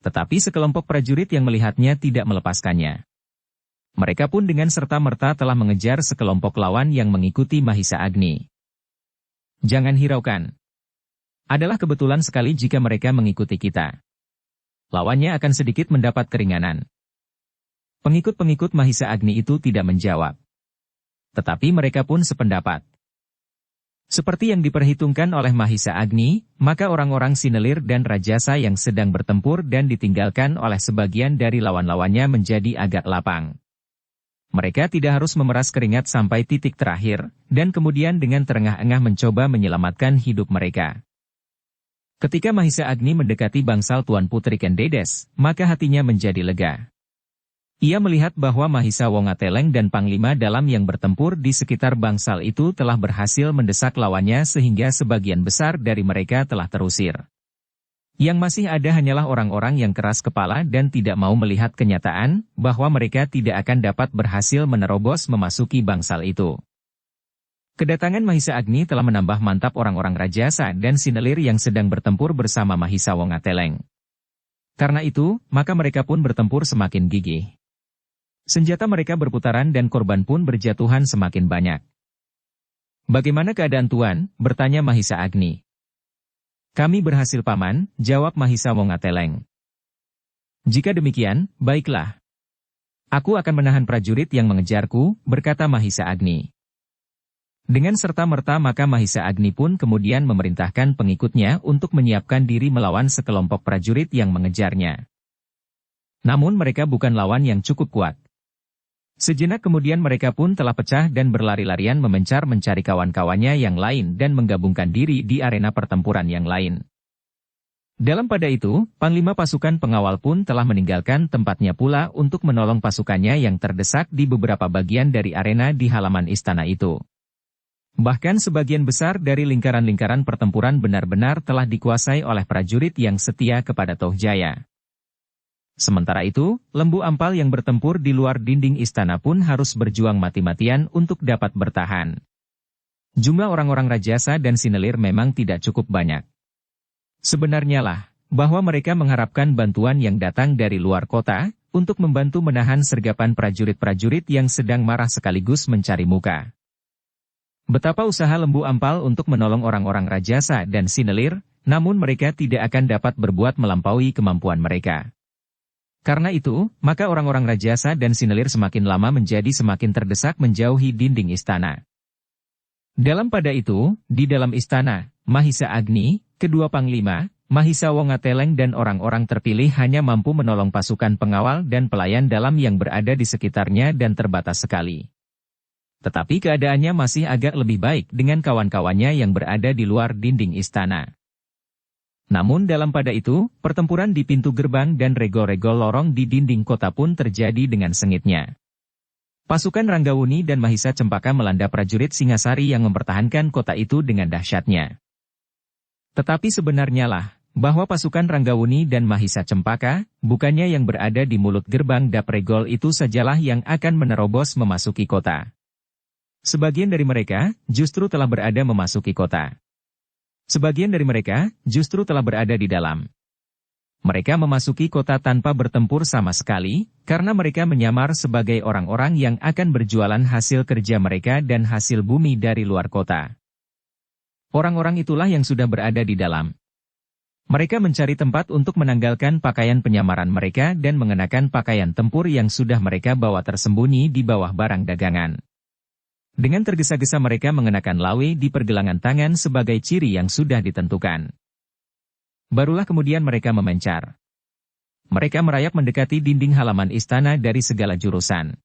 Tetapi sekelompok prajurit yang melihatnya tidak melepaskannya. Mereka pun dengan serta-merta telah mengejar sekelompok lawan yang mengikuti Mahisa Agni. Jangan hiraukan. Adalah kebetulan sekali jika mereka mengikuti kita. Lawannya akan sedikit mendapat keringanan. Pengikut-pengikut Mahisa Agni itu tidak menjawab. Tetapi mereka pun sependapat. Seperti yang diperhitungkan oleh Mahisa Agni, maka orang-orang Sinelir dan Rajasa yang sedang bertempur dan ditinggalkan oleh sebagian dari lawan-lawannya menjadi agak lapang. Mereka tidak harus memeras keringat sampai titik terakhir, dan kemudian dengan terengah-engah mencoba menyelamatkan hidup mereka. Ketika Mahisa Agni mendekati bangsal Tuan Putri Kendedes, maka hatinya menjadi lega. Ia melihat bahwa Mahisa Wongateleng dan Panglima dalam yang bertempur di sekitar bangsal itu telah berhasil mendesak lawannya sehingga sebagian besar dari mereka telah terusir. Yang masih ada hanyalah orang-orang yang keras kepala dan tidak mau melihat kenyataan bahwa mereka tidak akan dapat berhasil menerobos memasuki bangsal itu. Kedatangan Mahisa Agni telah menambah mantap orang-orang Rajasa dan Sinelir yang sedang bertempur bersama Mahisa Wongateleng. Karena itu, maka mereka pun bertempur semakin gigih. Senjata mereka berputaran dan korban pun berjatuhan semakin banyak. Bagaimana keadaan Tuan? Bertanya Mahisa Agni. Kami berhasil Paman, jawab Mahisa Wongateleng. Jika demikian, baiklah. Aku akan menahan prajurit yang mengejarku, berkata Mahisa Agni. Dengan serta-merta maka Mahisa Agni pun kemudian memerintahkan pengikutnya untuk menyiapkan diri melawan sekelompok prajurit yang mengejarnya. Namun mereka bukan lawan yang cukup kuat. Sejenak kemudian mereka pun telah pecah dan berlari-larian memencar mencari kawan-kawannya yang lain dan menggabungkan diri di arena pertempuran yang lain. Dalam pada itu, Panglima pasukan pengawal pun telah meninggalkan tempatnya pula untuk menolong pasukannya yang terdesak di beberapa bagian dari arena di halaman istana itu. Bahkan sebagian besar dari lingkaran-lingkaran pertempuran benar-benar telah dikuasai oleh prajurit yang setia kepada Tohjaya. Sementara itu, lembu ampal yang bertempur di luar dinding istana pun harus berjuang mati-matian untuk dapat bertahan. Jumlah orang-orang Rajasa dan Sinelir memang tidak cukup banyak. Sebenarnya lah, bahwa mereka mengharapkan bantuan yang datang dari luar kota, untuk membantu menahan sergapan prajurit-prajurit yang sedang marah sekaligus mencari muka. Betapa usaha lembu ampal untuk menolong orang-orang Rajasa dan Sinelir, namun mereka tidak akan dapat berbuat melampaui kemampuan mereka. Karena itu, maka orang-orang Rajasa dan Sinelir semakin lama menjadi semakin terdesak menjauhi dinding istana. Dalam pada itu, di dalam istana, Mahisa Agni, kedua panglima, Mahisa Wongateleng dan orang-orang terpilih hanya mampu menolong pasukan pengawal dan pelayan dalam yang berada di sekitarnya dan terbatas sekali. Tetapi keadaannya masih agak lebih baik dengan kawan-kawannya yang berada di luar dinding istana. Namun dalam pada itu, pertempuran di pintu gerbang dan regol-regol lorong di dinding kota pun terjadi dengan sengitnya. Pasukan Ranggawuni dan Mahisa Cempaka melanda prajurit Singasari yang mempertahankan kota itu dengan dahsyatnya. Tetapi sebenarnya lah, bahwa pasukan Ranggawuni dan Mahisa Cempaka, bukannya yang berada di mulut gerbang Dapregol itu sajalah yang akan menerobos memasuki kota. Sebagian dari mereka, justru telah berada memasuki kota. Sebagian dari mereka, justru telah berada di dalam. Mereka memasuki kota tanpa bertempur sama sekali, karena mereka menyamar sebagai orang-orang yang akan berjualan hasil kerja mereka dan hasil bumi dari luar kota. Orang-orang itulah yang sudah berada di dalam. Mereka mencari tempat untuk menanggalkan pakaian penyamaran mereka dan mengenakan pakaian tempur yang sudah mereka bawa tersembunyi di bawah barang dagangan. Dengan tergesa-gesa mereka mengenakan lawe di pergelangan tangan sebagai ciri yang sudah ditentukan. Barulah kemudian mereka memencar. Mereka merayap mendekati dinding halaman istana dari segala jurusan.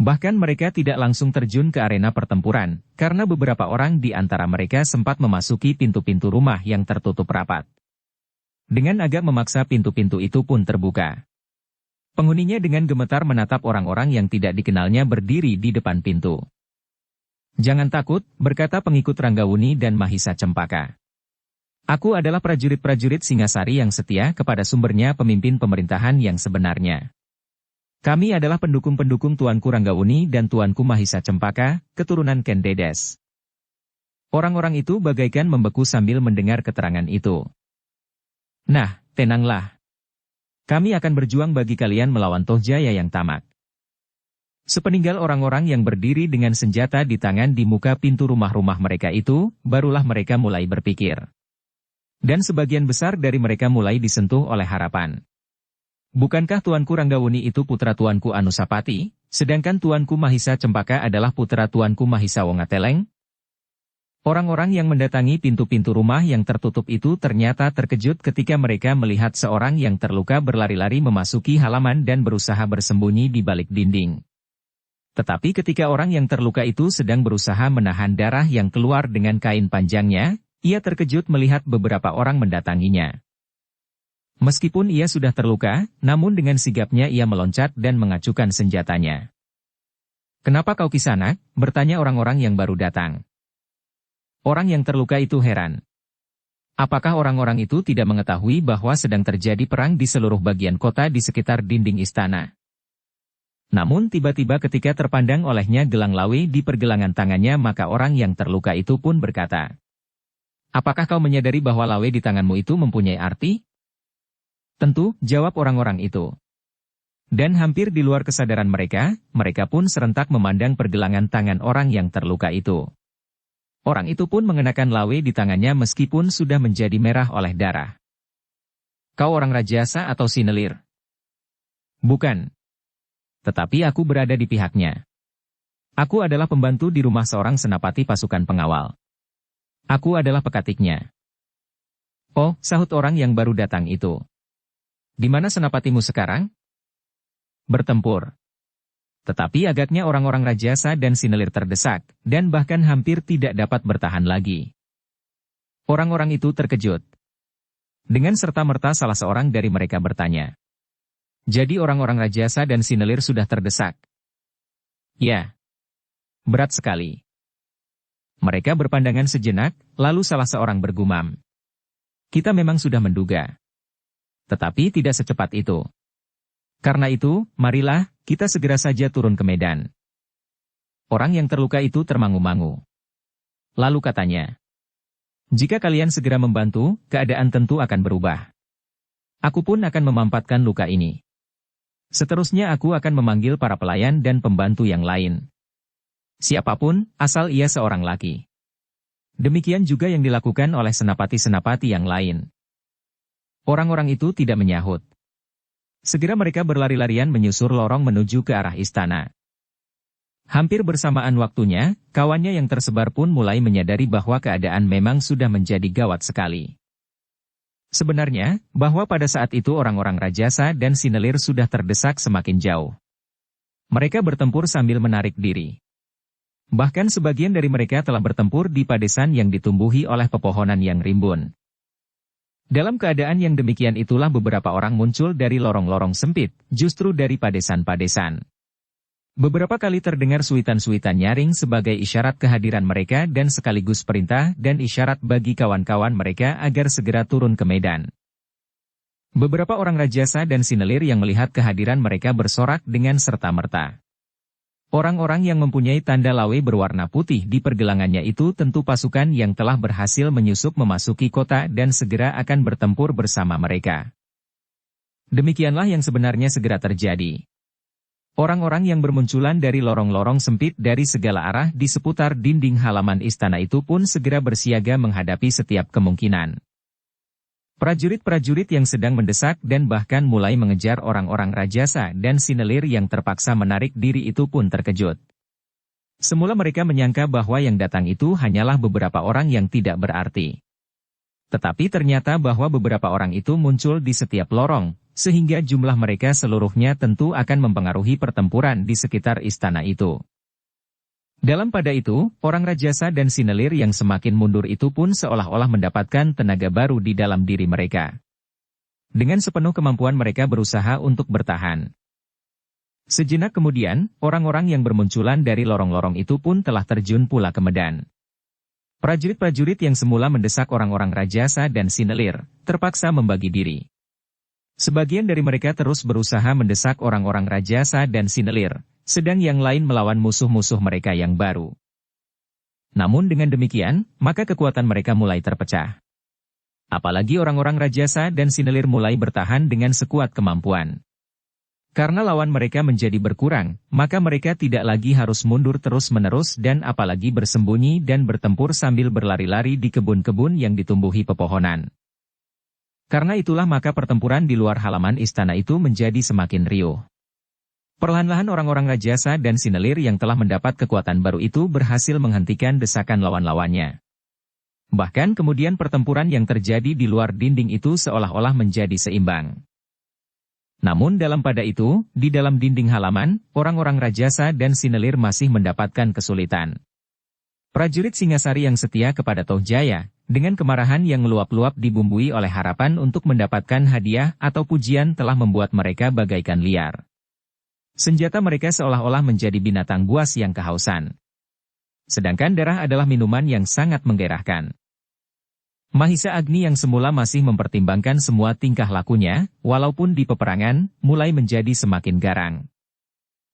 Bahkan mereka tidak langsung terjun ke arena pertempuran, karena beberapa orang di antara mereka sempat memasuki pintu-pintu rumah yang tertutup rapat. Dengan agak memaksa pintu-pintu itu pun terbuka. Penghuninya dengan gemetar menatap orang-orang yang tidak dikenalnya berdiri di depan pintu. "Jangan takut," berkata pengikut Ranggawuni dan Mahisa Cempaka. "Aku adalah prajurit-prajurit Singasari yang setia kepada sumbernya pemimpin pemerintahan yang sebenarnya. Kami adalah pendukung-pendukung Tuanku Ranggawuni dan Tuanku Mahisa Cempaka, keturunan Ken Dedes." Orang-orang itu bagaikan membeku sambil mendengar keterangan itu. "Nah, tenanglah. Kami akan berjuang bagi kalian melawan Tohjaya yang tamak." Sepeninggal orang-orang yang berdiri dengan senjata di tangan di muka pintu rumah-rumah mereka itu, barulah mereka mulai berpikir. Dan sebagian besar dari mereka mulai disentuh oleh harapan. Bukankah Tuanku Ranggawuni itu putra Tuanku Anusapati, sedangkan Tuanku Mahisa Cempaka adalah putra Tuanku Mahisa Wongateleng? Orang-orang yang mendatangi pintu-pintu rumah yang tertutup itu ternyata terkejut ketika mereka melihat seorang yang terluka berlari-lari memasuki halaman dan berusaha bersembunyi di balik dinding. Tetapi ketika orang yang terluka itu sedang berusaha menahan darah yang keluar dengan kain panjangnya, ia terkejut melihat beberapa orang mendatanginya. Meskipun ia sudah terluka, namun dengan sigapnya ia meloncat dan mengacukan senjatanya. "Kenapa kau Kisanak?" bertanya orang-orang yang baru datang. Orang yang terluka itu heran. Apakah orang-orang itu tidak mengetahui bahwa sedang terjadi perang di seluruh bagian kota di sekitar dinding istana? Namun tiba-tiba ketika terpandang olehnya gelang lawe di pergelangan tangannya maka orang yang terluka itu pun berkata, "Apakah kau menyadari bahwa lawe di tanganmu itu mempunyai arti?" "Tentu," jawab orang-orang itu. Dan hampir di luar kesadaran mereka, mereka pun serentak memandang pergelangan tangan orang yang terluka itu. Orang itu pun mengenakan lawe di tangannya meskipun sudah menjadi merah oleh darah. "Kau orang Rajasa atau Sinelir?" "Bukan. Tetapi aku berada di pihaknya. Aku adalah pembantu di rumah seorang senapati pasukan pengawal. Aku adalah pekatiknya." "Oh," sahut orang yang baru datang itu. "Di mana senapatimu sekarang?" "Bertempur." Tetapi agaknya orang-orang Rajasa dan Sinelir terdesak, dan bahkan hampir tidak dapat bertahan lagi. Orang-orang itu terkejut. Dengan serta-merta salah seorang dari mereka bertanya, "Jadi orang-orang Rajasa dan Sinelir sudah terdesak?" "Ya." "Berat sekali." Mereka berpandangan sejenak, lalu salah seorang bergumam, "Kita memang sudah menduga. Tetapi tidak secepat itu. Karena itu, marilah, kita segera saja turun ke medan." Orang yang terluka itu termangu-mangu. Lalu katanya, "Jika kalian segera membantu, keadaan tentu akan berubah. Aku pun akan memampatkan luka ini. Seterusnya aku akan memanggil para pelayan dan pembantu yang lain. Siapapun, asal ia seorang laki." Demikian juga yang dilakukan oleh senapati-senapati yang lain. Orang-orang itu tidak menyahut. Segera mereka berlari-larian menyusur lorong menuju ke arah istana. Hampir bersamaan waktunya, kawannya yang tersebar pun mulai menyadari bahwa keadaan memang sudah menjadi gawat sekali. Sebenarnya, bahwa pada saat itu orang-orang Rajasa dan Sinelir sudah terdesak semakin jauh. Mereka bertempur sambil menarik diri. Bahkan sebagian dari mereka telah bertempur di padesan yang ditumbuhi oleh pepohonan yang rimbun. Dalam keadaan yang demikian itulah beberapa orang muncul dari lorong-lorong sempit, justru dari padesan-padesan. Beberapa kali terdengar suitan-suitan nyaring sebagai isyarat kehadiran mereka dan sekaligus perintah dan isyarat bagi kawan-kawan mereka agar segera turun ke medan. Beberapa orang Rajasa dan Sinelir yang melihat kehadiran mereka bersorak dengan serta-merta. Orang-orang yang mempunyai tanda lawe berwarna putih di pergelangannya itu tentu pasukan yang telah berhasil menyusup memasuki kota dan segera akan bertempur bersama mereka. Demikianlah yang sebenarnya segera terjadi. Orang-orang yang bermunculan dari lorong-lorong sempit dari segala arah di seputar dinding halaman istana itu pun segera bersiaga menghadapi setiap kemungkinan. Prajurit-prajurit yang sedang mendesak dan bahkan mulai mengejar orang-orang Rajasa dan Sinelir yang terpaksa menarik diri itu pun terkejut. Semula mereka menyangka bahwa yang datang itu hanyalah beberapa orang yang tidak berarti. Tetapi ternyata bahwa beberapa orang itu muncul di setiap lorong, sehingga jumlah mereka seluruhnya tentu akan mempengaruhi pertempuran di sekitar istana itu. Dalam pada itu, orang Rajasa dan Sinelir yang semakin mundur itu pun seolah-olah mendapatkan tenaga baru di dalam diri mereka. Dengan sepenuh kemampuan mereka berusaha untuk bertahan. Sejenak kemudian, orang-orang yang bermunculan dari lorong-lorong itu pun telah terjun pula ke medan. Prajurit-prajurit yang semula mendesak orang-orang Rajasa dan Sinelir, terpaksa membagi diri. Sebagian dari mereka terus berusaha mendesak orang-orang Rajasa dan Sinelir, sedang yang lain melawan musuh-musuh mereka yang baru. Namun dengan demikian, maka kekuatan mereka mulai terpecah. Apalagi orang-orang Rajasa dan Sinelir mulai bertahan dengan sekuat kemampuan. Karena lawan mereka menjadi berkurang, maka mereka tidak lagi harus mundur terus-menerus dan apalagi bersembunyi dan bertempur sambil berlari-lari di kebun-kebun yang ditumbuhi pepohonan. Karena itulah maka pertempuran di luar halaman istana itu menjadi semakin riuh. Perlahan-lahan orang-orang Rajasa dan Sinelir yang telah mendapat kekuatan baru itu berhasil menghentikan desakan lawan-lawannya. Bahkan kemudian pertempuran yang terjadi di luar dinding itu seolah-olah menjadi seimbang. Namun dalam pada itu, di dalam dinding halaman, orang-orang Rajasa dan Sinelir masih mendapatkan kesulitan. Prajurit Singasari yang setia kepada Tohjaya, dengan kemarahan yang meluap-luap dibumbui oleh harapan untuk mendapatkan hadiah atau pujian telah membuat mereka bagaikan liar. Senjata mereka seolah-olah menjadi binatang buas yang kehausan. Sedangkan darah adalah minuman yang sangat menggairahkan. Mahisa Agni yang semula masih mempertimbangkan semua tingkah lakunya, walaupun di peperangan, mulai menjadi semakin garang.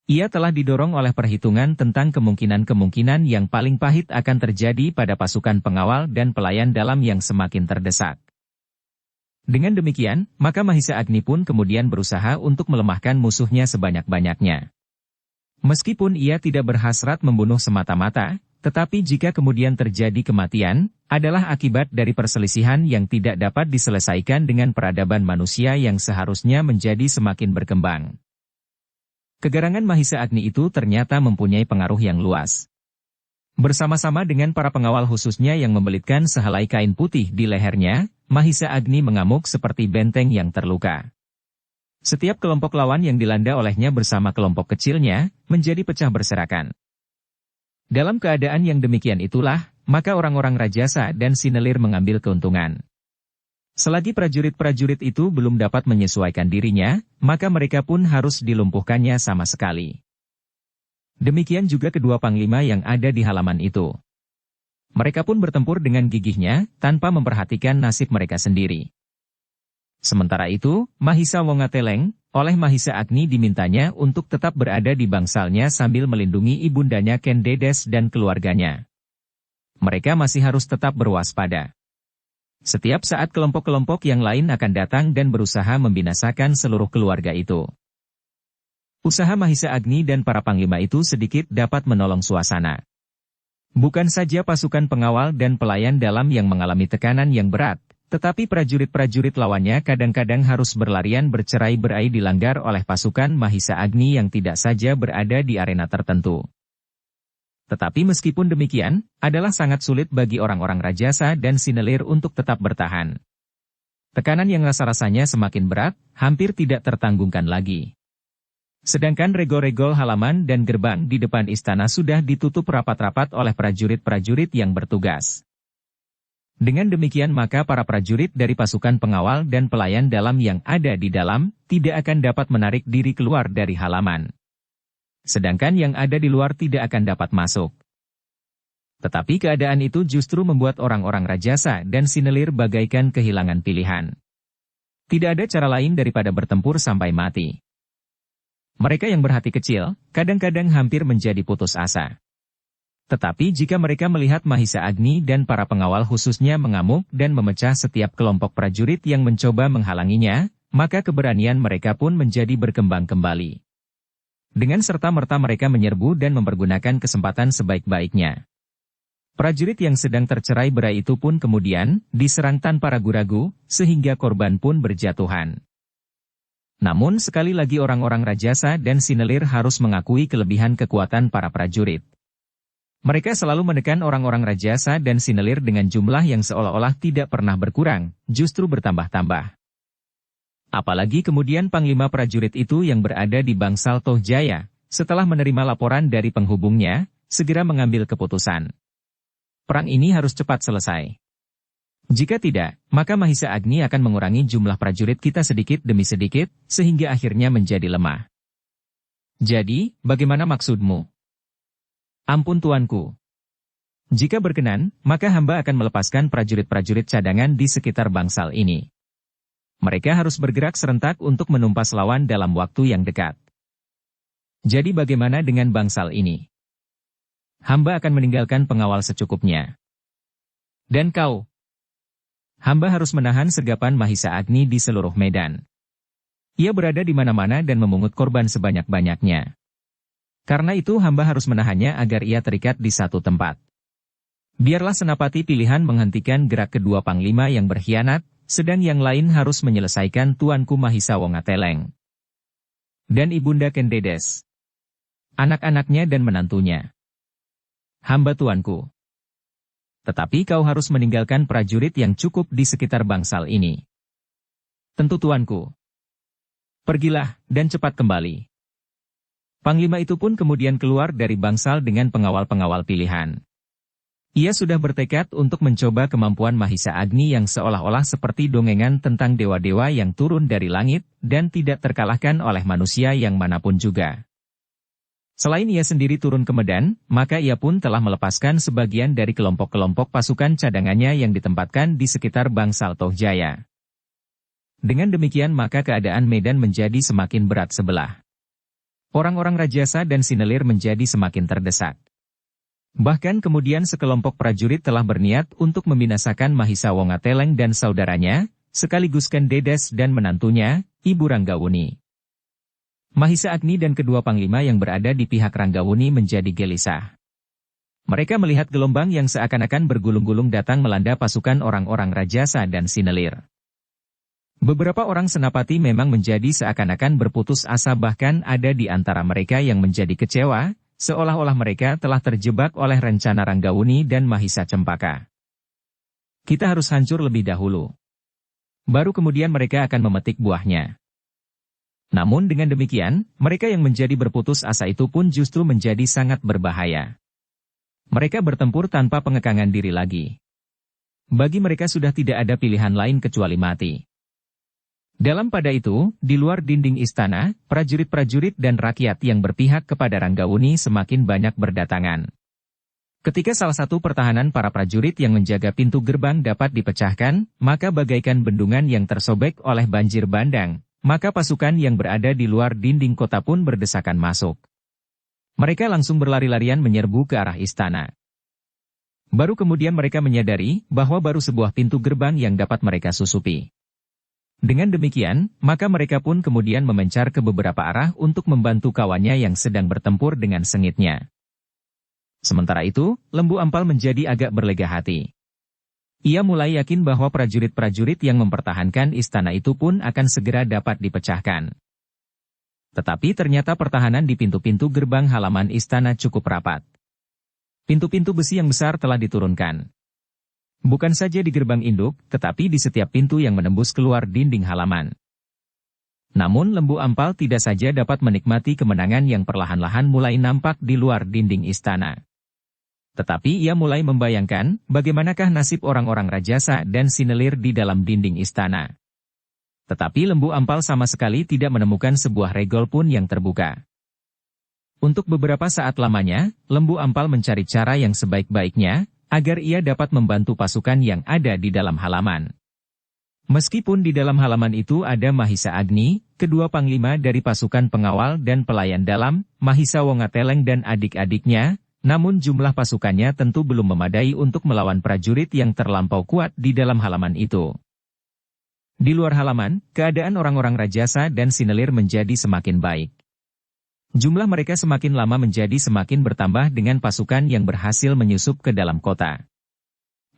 Ia telah didorong oleh perhitungan tentang kemungkinan-kemungkinan yang paling pahit akan terjadi pada pasukan pengawal dan pelayan dalam yang semakin terdesak. Dengan demikian, maka Mahisa Agni pun kemudian berusaha untuk melemahkan musuhnya sebanyak-banyaknya. Meskipun ia tidak berhasrat membunuh semata-mata, tetapi jika kemudian terjadi kematian, adalah akibat dari perselisihan yang tidak dapat diselesaikan dengan peradaban manusia yang seharusnya menjadi semakin berkembang. Kegarangan Mahisa Agni itu ternyata mempunyai pengaruh yang luas. Bersama-sama dengan para pengawal khususnya yang membelitkan sehelai kain putih di lehernya, Mahisa Agni mengamuk seperti benteng yang terluka. Setiap kelompok lawan yang dilanda olehnya bersama kelompok kecilnya, menjadi pecah berserakan. Dalam keadaan yang demikian itulah, maka orang-orang Rajasa dan Sinelir mengambil keuntungan. Selagi prajurit-prajurit itu belum dapat menyesuaikan dirinya, maka mereka pun harus dilumpuhkannya sama sekali. Demikian juga kedua panglima yang ada di halaman itu. Mereka pun bertempur dengan gigihnya, tanpa memperhatikan nasib mereka sendiri. Sementara itu, Mahisa Wongateleng, oleh Mahisa Agni dimintanya untuk tetap berada di bangsalnya sambil melindungi ibundanya Ken Dedes dan keluarganya. Mereka masih harus tetap berwaspada. Setiap saat kelompok-kelompok yang lain akan datang dan berusaha membinasakan seluruh keluarga itu. Usaha Mahisa Agni dan para panglima itu sedikit dapat menolong suasana. Bukan saja pasukan pengawal dan pelayan dalam yang mengalami tekanan yang berat, tetapi prajurit-prajurit lawannya kadang-kadang harus berlarian bercerai-berai dilanggar oleh pasukan Mahisa Agni yang tidak saja berada di arena tertentu. Tetapi meskipun demikian, adalah sangat sulit bagi orang-orang Rajasa dan Sinelir untuk tetap bertahan. Tekanan yang rasa-rasanya semakin berat, hampir tidak tertanggungkan lagi. Sedangkan regol-regol halaman dan gerbang di depan istana sudah ditutup rapat-rapat oleh prajurit-prajurit yang bertugas. Dengan demikian maka para prajurit dari pasukan pengawal dan pelayan dalam yang ada di dalam, tidak akan dapat menarik diri keluar dari halaman. Sedangkan yang ada di luar tidak akan dapat masuk. Tetapi keadaan itu justru membuat orang-orang Rajasa dan Sinelir bagaikan kehilangan pilihan. Tidak ada cara lain daripada bertempur sampai mati. Mereka yang berhati kecil, kadang-kadang hampir menjadi putus asa. Tetapi jika mereka melihat Mahisa Agni dan para pengawal khususnya mengamuk dan memecah setiap kelompok prajurit yang mencoba menghalanginya, maka keberanian mereka pun menjadi berkembang kembali. Dengan serta-merta mereka menyerbu dan mempergunakan kesempatan sebaik-baiknya. Prajurit yang sedang tercerai-berai itu pun kemudian diserang tanpa ragu-ragu, sehingga korban pun berjatuhan. Namun sekali lagi orang-orang Rajasa dan Sinelir harus mengakui kelebihan kekuatan para prajurit. Mereka selalu menekan orang-orang Rajasa dan Sinelir dengan jumlah yang seolah-olah tidak pernah berkurang, justru bertambah-tambah. Apalagi kemudian Panglima prajurit itu yang berada di Bangsal Tohjaya, setelah menerima laporan dari penghubungnya, segera mengambil keputusan. Perang ini harus cepat selesai. Jika tidak, maka Mahisa Agni akan mengurangi jumlah prajurit kita sedikit demi sedikit, sehingga akhirnya menjadi lemah. Jadi, bagaimana maksudmu? Ampun tuanku. Jika berkenan, maka hamba akan melepaskan prajurit-prajurit cadangan di sekitar Bangsal ini. Mereka harus bergerak serentak untuk menumpas lawan dalam waktu yang dekat. Jadi bagaimana dengan Bangsal ini? Hamba akan meninggalkan pengawal secukupnya. Dan kau? Hamba harus menahan sergapan Mahisa Agni di seluruh medan. Ia berada di mana-mana dan memungut korban sebanyak-banyaknya. Karena itu hamba harus menahannya agar ia terikat di satu tempat. Biarlah senapati pilihan menghentikan gerak kedua panglima yang berkhianat, sedang yang lain harus menyelesaikan tuanku Mahisa Wongateleng. Dan ibunda Kendedes. Anak-anaknya dan menantunya. Hamba tuanku. Tetapi kau harus meninggalkan prajurit yang cukup di sekitar Bangsal ini. Tentu tuanku. Pergilah, dan cepat kembali. Panglima itu pun kemudian keluar dari Bangsal dengan pengawal-pengawal pilihan. Ia sudah bertekad untuk mencoba kemampuan Mahisa Agni yang seolah-olah seperti dongengan tentang dewa-dewa yang turun dari langit, dan tidak terkalahkan oleh manusia yang manapun juga. Selain ia sendiri turun ke medan, maka ia pun telah melepaskan sebagian dari kelompok-kelompok pasukan cadangannya yang ditempatkan di sekitar Bangsal Tohjaya. Dengan demikian maka keadaan medan menjadi semakin berat sebelah. Orang-orang Rajasa dan Sinelir menjadi semakin terdesak. Bahkan kemudian sekelompok prajurit telah berniat untuk membinasakan Mahisa Wongateleng dan saudaranya, sekaligus Kendedes dan menantunya, Ibu Ranggawuni. Mahisa Agni dan kedua panglima yang berada di pihak Ranggawuni menjadi gelisah. Mereka melihat gelombang yang seakan-akan bergulung-gulung datang melanda pasukan orang-orang Rajasa dan Sinelir. Beberapa orang senapati memang menjadi seakan-akan berputus asa, bahkan ada di antara mereka yang menjadi kecewa, seolah-olah mereka telah terjebak oleh rencana Ranggawuni dan Mahisa Cempaka. Kita harus hancur lebih dahulu. Baru kemudian mereka akan memetik buahnya. Namun dengan demikian, mereka yang menjadi berputus asa itu pun justru menjadi sangat berbahaya. Mereka bertempur tanpa pengekangan diri lagi. Bagi mereka sudah tidak ada pilihan lain kecuali mati. Dalam pada itu, di luar dinding istana, prajurit-prajurit dan rakyat yang berpihak kepada Ranggawuni semakin banyak berdatangan. Ketika salah satu pertahanan para prajurit yang menjaga pintu gerbang dapat dipecahkan, maka bagaikan bendungan yang tersobek oleh banjir bandang, maka pasukan yang berada di luar dinding kota pun berdesakan masuk. Mereka langsung berlari-larian menyerbu ke arah istana. Baru kemudian mereka menyadari bahwa baru sebuah pintu gerbang yang dapat mereka susupi. Dengan demikian, maka mereka pun kemudian memencar ke beberapa arah untuk membantu kawannya yang sedang bertempur dengan sengitnya. Sementara itu, Lembu Ampal menjadi agak berlega hati. Ia mulai yakin bahwa prajurit-prajurit yang mempertahankan istana itu pun akan segera dapat dipecahkan. Tetapi ternyata pertahanan di pintu-pintu gerbang halaman istana cukup rapat. Pintu-pintu besi yang besar telah diturunkan. Bukan saja di gerbang induk, tetapi di setiap pintu yang menembus keluar dinding halaman. Namun Lembu Ampal tidak saja dapat menikmati kemenangan yang perlahan-lahan mulai nampak di luar dinding istana. Tetapi ia mulai membayangkan bagaimanakah nasib orang-orang Rajasa dan Sinelir di dalam dinding istana. Tetapi Lembu Ampal sama sekali tidak menemukan sebuah regol pun yang terbuka. Untuk beberapa saat lamanya, Lembu Ampal mencari cara yang sebaik-baiknya, agar ia dapat membantu pasukan yang ada di dalam halaman. Meskipun di dalam halaman itu ada Mahisa Agni, kedua panglima dari pasukan pengawal dan pelayan dalam, Mahisa Wongateleng dan adik-adiknya, namun jumlah pasukannya tentu belum memadai untuk melawan prajurit yang terlampau kuat di dalam halaman itu. Di luar halaman, keadaan orang-orang Rajasa dan Sinelir menjadi semakin baik. Jumlah mereka semakin lama menjadi semakin bertambah dengan pasukan yang berhasil menyusup ke dalam kota.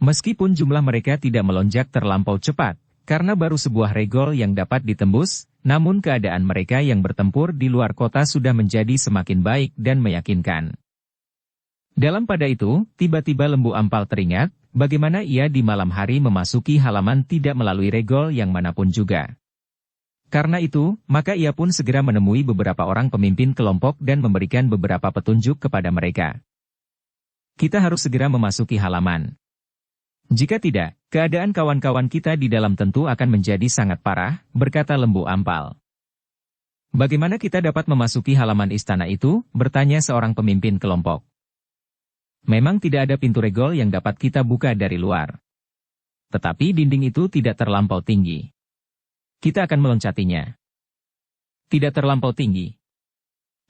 Meskipun jumlah mereka tidak melonjak terlampau cepat, karena baru sebuah regol yang dapat ditembus, namun keadaan mereka yang bertempur di luar kota sudah menjadi semakin baik dan meyakinkan. Dalam pada itu, tiba-tiba Lembu Ampal teringat, bagaimana ia di malam hari memasuki halaman tidak melalui regol yang manapun juga. Karena itu, maka ia pun segera menemui beberapa orang pemimpin kelompok dan memberikan beberapa petunjuk kepada mereka. Kita harus segera memasuki halaman. Jika tidak, keadaan kawan-kawan kita di dalam tentu akan menjadi sangat parah, berkata Lembu Ampal. Bagaimana kita dapat memasuki halaman istana itu? Bertanya seorang pemimpin kelompok. Memang tidak ada pintu regol yang dapat kita buka dari luar. Tetapi dinding itu tidak terlampau tinggi. Kita akan meloncatinya. Tidak terlampau tinggi.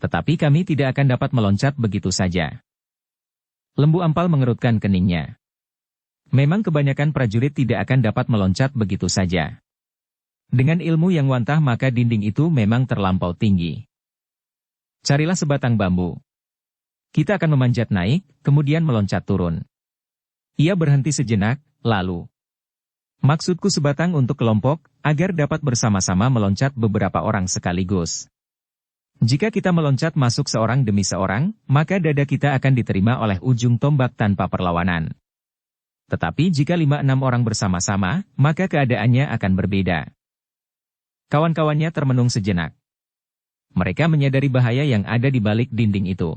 Tetapi kami tidak akan dapat meloncat begitu saja. Lembu Ampal mengerutkan keningnya. Memang kebanyakan prajurit tidak akan dapat meloncat begitu saja. Dengan ilmu yang wantah maka dinding itu memang terlampau tinggi. Carilah sebatang bambu. Kita akan memanjat naik, kemudian meloncat turun. Ia berhenti sejenak, lalu. Maksudku sebatang untuk kelompok, agar dapat bersama-sama meloncat beberapa orang sekaligus. Jika kita meloncat masuk seorang demi seorang, maka dada kita akan diterima oleh ujung tombak tanpa perlawanan. Tetapi jika 5-6 orang bersama-sama, maka keadaannya akan berbeda. Kawan-kawannya termenung sejenak. Mereka menyadari bahaya yang ada di balik dinding itu.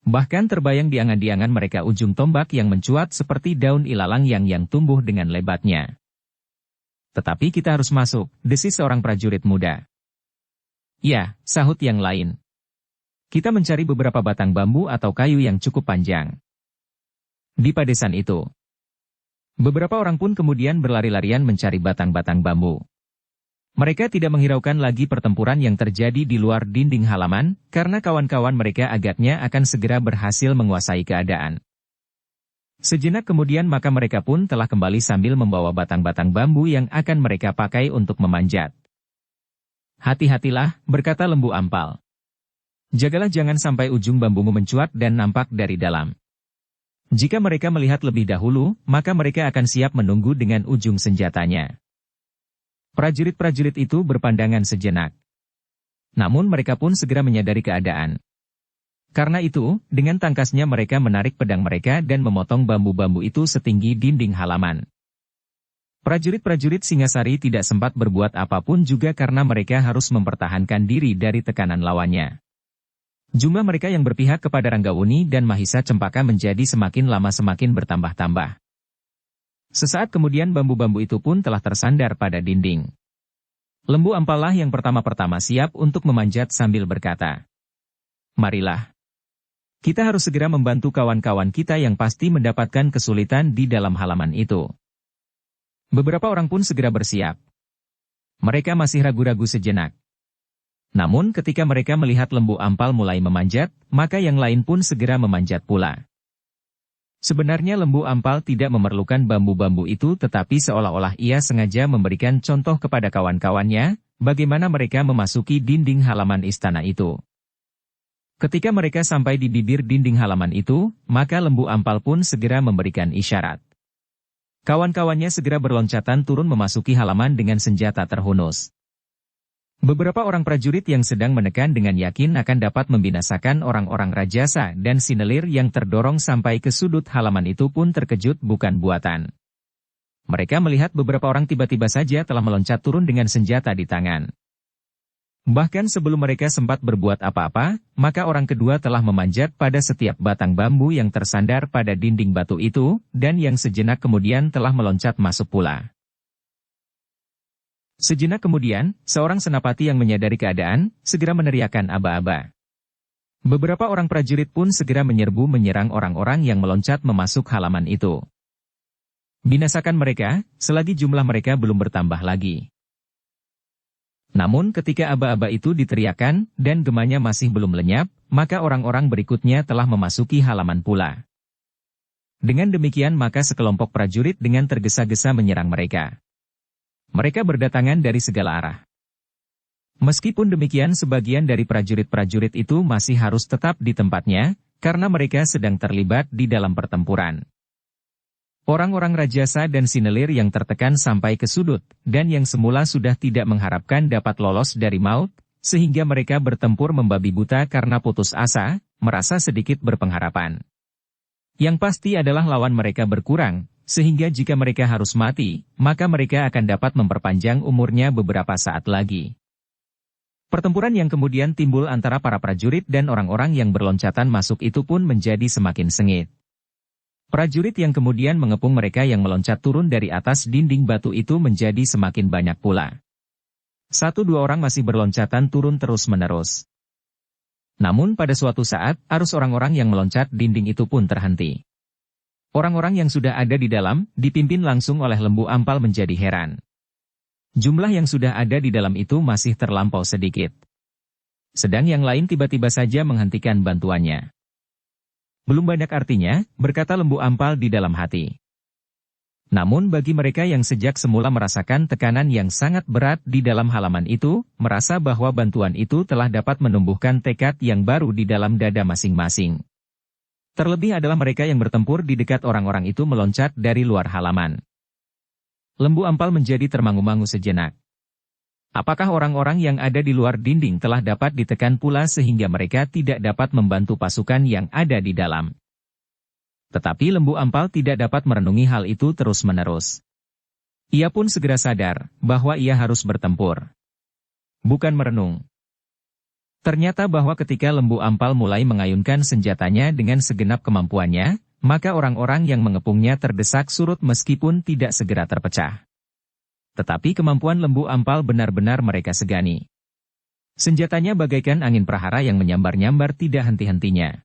Bahkan terbayang di angan-angan mereka ujung tombak yang mencuat seperti daun ilalang yang tumbuh dengan lebatnya. Tetapi kita harus masuk, desis seorang prajurit muda. Ya, sahut yang lain. Kita mencari beberapa batang bambu atau kayu yang cukup panjang. Di padesan itu. Beberapa orang pun kemudian berlari-larian mencari batang-batang bambu. Mereka tidak menghiraukan lagi pertempuran yang terjadi di luar dinding halaman, karena kawan-kawan mereka agaknya akan segera berhasil menguasai keadaan. Sejenak kemudian maka mereka pun telah kembali sambil membawa batang-batang bambu yang akan mereka pakai untuk memanjat. Hati-hatilah, berkata Lembu Ampal. Jagalah jangan sampai ujung bambumu mencuat dan nampak dari dalam. Jika mereka melihat lebih dahulu, maka mereka akan siap menunggu dengan ujung senjatanya. Prajurit-prajurit itu berpandangan sejenak. Namun mereka pun segera menyadari keadaan. Karena itu, dengan tangkasnya mereka menarik pedang mereka dan memotong bambu-bambu itu setinggi dinding halaman. Prajurit-prajurit Singasari tidak sempat berbuat apapun juga karena mereka harus mempertahankan diri dari tekanan lawannya. Jumlah mereka yang berpihak kepada Ranggawuni dan Mahisa Cempaka menjadi semakin lama semakin bertambah-tambah. Sesaat kemudian bambu-bambu itu pun telah tersandar pada dinding. Lembu Ampal lah yang pertama-pertama siap untuk memanjat sambil berkata, "Marilah. Kita harus segera membantu kawan-kawan kita yang pasti mendapatkan kesulitan di dalam halaman itu." Beberapa orang pun segera bersiap. Mereka masih ragu-ragu sejenak. Namun ketika mereka melihat Lembu Ampal mulai memanjat, maka yang lain pun segera memanjat pula. Sebenarnya Lembu Ampal tidak memerlukan bambu-bambu itu tetapi seolah-olah ia sengaja memberikan contoh kepada kawan-kawannya, bagaimana mereka memasuki dinding halaman istana itu. Ketika mereka sampai di bibir dinding halaman itu, maka Lembu Ampal pun segera memberikan isyarat. Kawan-kawannya segera berloncatan turun memasuki halaman dengan senjata terhunus. Beberapa orang prajurit yang sedang menekan dengan yakin akan dapat membinasakan orang-orang Rajasa dan Sinelir yang terdorong sampai ke sudut halaman itu pun terkejut bukan buatan. Mereka melihat beberapa orang tiba-tiba saja telah meloncat turun dengan senjata di tangan. Bahkan sebelum mereka sempat berbuat apa-apa, maka orang kedua telah memanjat pada setiap batang bambu yang tersandar pada dinding batu itu, dan yang sejenak kemudian telah meloncat masuk pula. Sejenak kemudian, seorang senapati yang menyadari keadaan, segera meneriakkan aba-aba. Beberapa orang prajurit pun segera menyerbu menyerang orang-orang yang meloncat memasuk halaman itu. Binasakan mereka, selagi jumlah mereka belum bertambah lagi. Namun ketika aba-aba itu diteriakkan, dan gemanya masih belum lenyap, maka orang-orang berikutnya telah memasuki halaman pula. Dengan demikian maka sekelompok prajurit dengan tergesa-gesa menyerang mereka. Mereka berdatangan dari segala arah. Meskipun demikian sebagian dari prajurit-prajurit itu masih harus tetap di tempatnya, karena mereka sedang terlibat di dalam pertempuran. Orang-orang Rajasa dan Sinelir yang tertekan sampai ke sudut, dan yang semula sudah tidak mengharapkan dapat lolos dari maut, sehingga mereka bertempur membabi buta karena putus asa, merasa sedikit berpengharapan. Yang pasti adalah lawan mereka berkurang, sehingga jika mereka harus mati, maka mereka akan dapat memperpanjang umurnya beberapa saat lagi. Pertempuran yang kemudian timbul antara para prajurit dan orang-orang yang berloncatan masuk itu pun menjadi semakin sengit. Prajurit yang kemudian mengepung mereka yang meloncat turun dari atas dinding batu itu menjadi semakin banyak pula. 1-2 orang masih berloncatan turun terus-menerus. Namun pada suatu saat, arus orang-orang yang meloncat dinding itu pun terhenti. Orang-orang yang sudah ada di dalam, dipimpin langsung oleh Lembu Ampal menjadi heran. Jumlah yang sudah ada di dalam itu masih terlampau sedikit. Sedang yang lain tiba-tiba saja menghentikan bantuannya. Belum banyak artinya, berkata Lembu Ampal di dalam hati. Namun bagi mereka yang sejak semula merasakan tekanan yang sangat berat di dalam halaman itu, merasa bahwa bantuan itu telah dapat menumbuhkan tekad yang baru di dalam dada masing-masing. Terlebih adalah mereka yang bertempur di dekat orang-orang itu meloncat dari luar halaman. Lembu Ampal menjadi termangu-mangu sejenak. Apakah orang-orang yang ada di luar dinding telah dapat ditekan pula sehingga mereka tidak dapat membantu pasukan yang ada di dalam? Tetapi Lembu Ampal tidak dapat merenungi hal itu terus-menerus. Ia pun segera sadar bahwa ia harus bertempur. Bukan merenung. Ternyata bahwa ketika Lembu Ampal mulai mengayunkan senjatanya dengan segenap kemampuannya, maka orang-orang yang mengepungnya terdesak surut meskipun tidak segera terpecah. Tetapi kemampuan Lembu Ampal benar-benar mereka segani. Senjatanya bagaikan angin prahara yang menyambar-nyambar tidak henti-hentinya.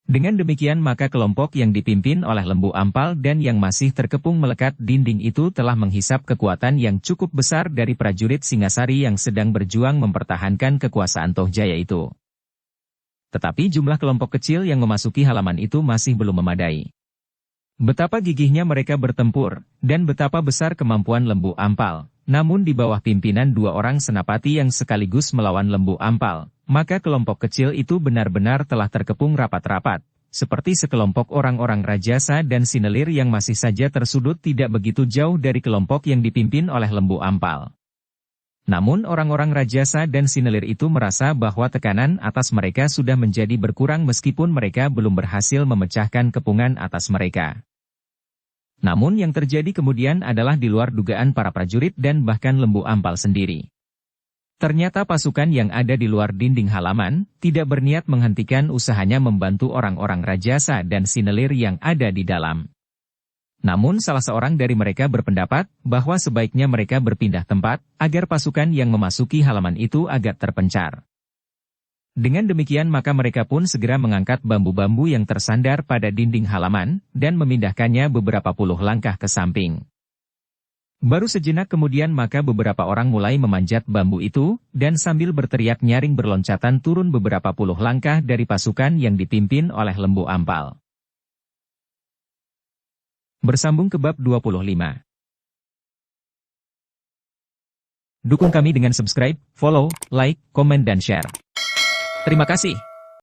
Dengan demikian maka kelompok yang dipimpin oleh Lembu Ampal dan yang masih terkepung melekat dinding itu telah menghisap kekuatan yang cukup besar dari prajurit Singasari yang sedang berjuang mempertahankan kekuasaan Tohjaya itu. Tetapi jumlah kelompok kecil yang memasuki halaman itu masih belum memadai. Betapa gigihnya mereka bertempur, dan betapa besar kemampuan Lembu Ampal. Namun di bawah pimpinan 2 orang senapati yang sekaligus melawan Lembu Ampal, maka kelompok kecil itu benar-benar telah terkepung rapat-rapat, seperti sekelompok orang-orang Rajasa dan Sinelir yang masih saja tersudut tidak begitu jauh dari kelompok yang dipimpin oleh Lembu Ampal. Namun orang-orang Rajasa dan Sinelir itu merasa bahwa tekanan atas mereka sudah menjadi berkurang meskipun mereka belum berhasil memecahkan kepungan atas mereka. Namun yang terjadi kemudian adalah di luar dugaan para prajurit dan bahkan Lembu Ampal sendiri. Ternyata pasukan yang ada di luar dinding halaman, tidak berniat menghentikan usahanya membantu orang-orang Rajasa dan Sinelir yang ada di dalam. Namun salah seorang dari mereka berpendapat bahwa sebaiknya mereka berpindah tempat, agar pasukan yang memasuki halaman itu agak terpencar. Dengan demikian maka mereka pun segera mengangkat bambu-bambu yang tersandar pada dinding halaman, dan memindahkannya beberapa puluh langkah ke samping. Baru sejenak kemudian maka beberapa orang mulai memanjat bambu itu, dan sambil berteriak nyaring berloncatan turun beberapa puluh langkah dari pasukan yang dipimpin oleh Lembu Ampal. Bersambung ke bab 25. Dukung kami dengan subscribe, follow, like, komen dan share. Terima kasih.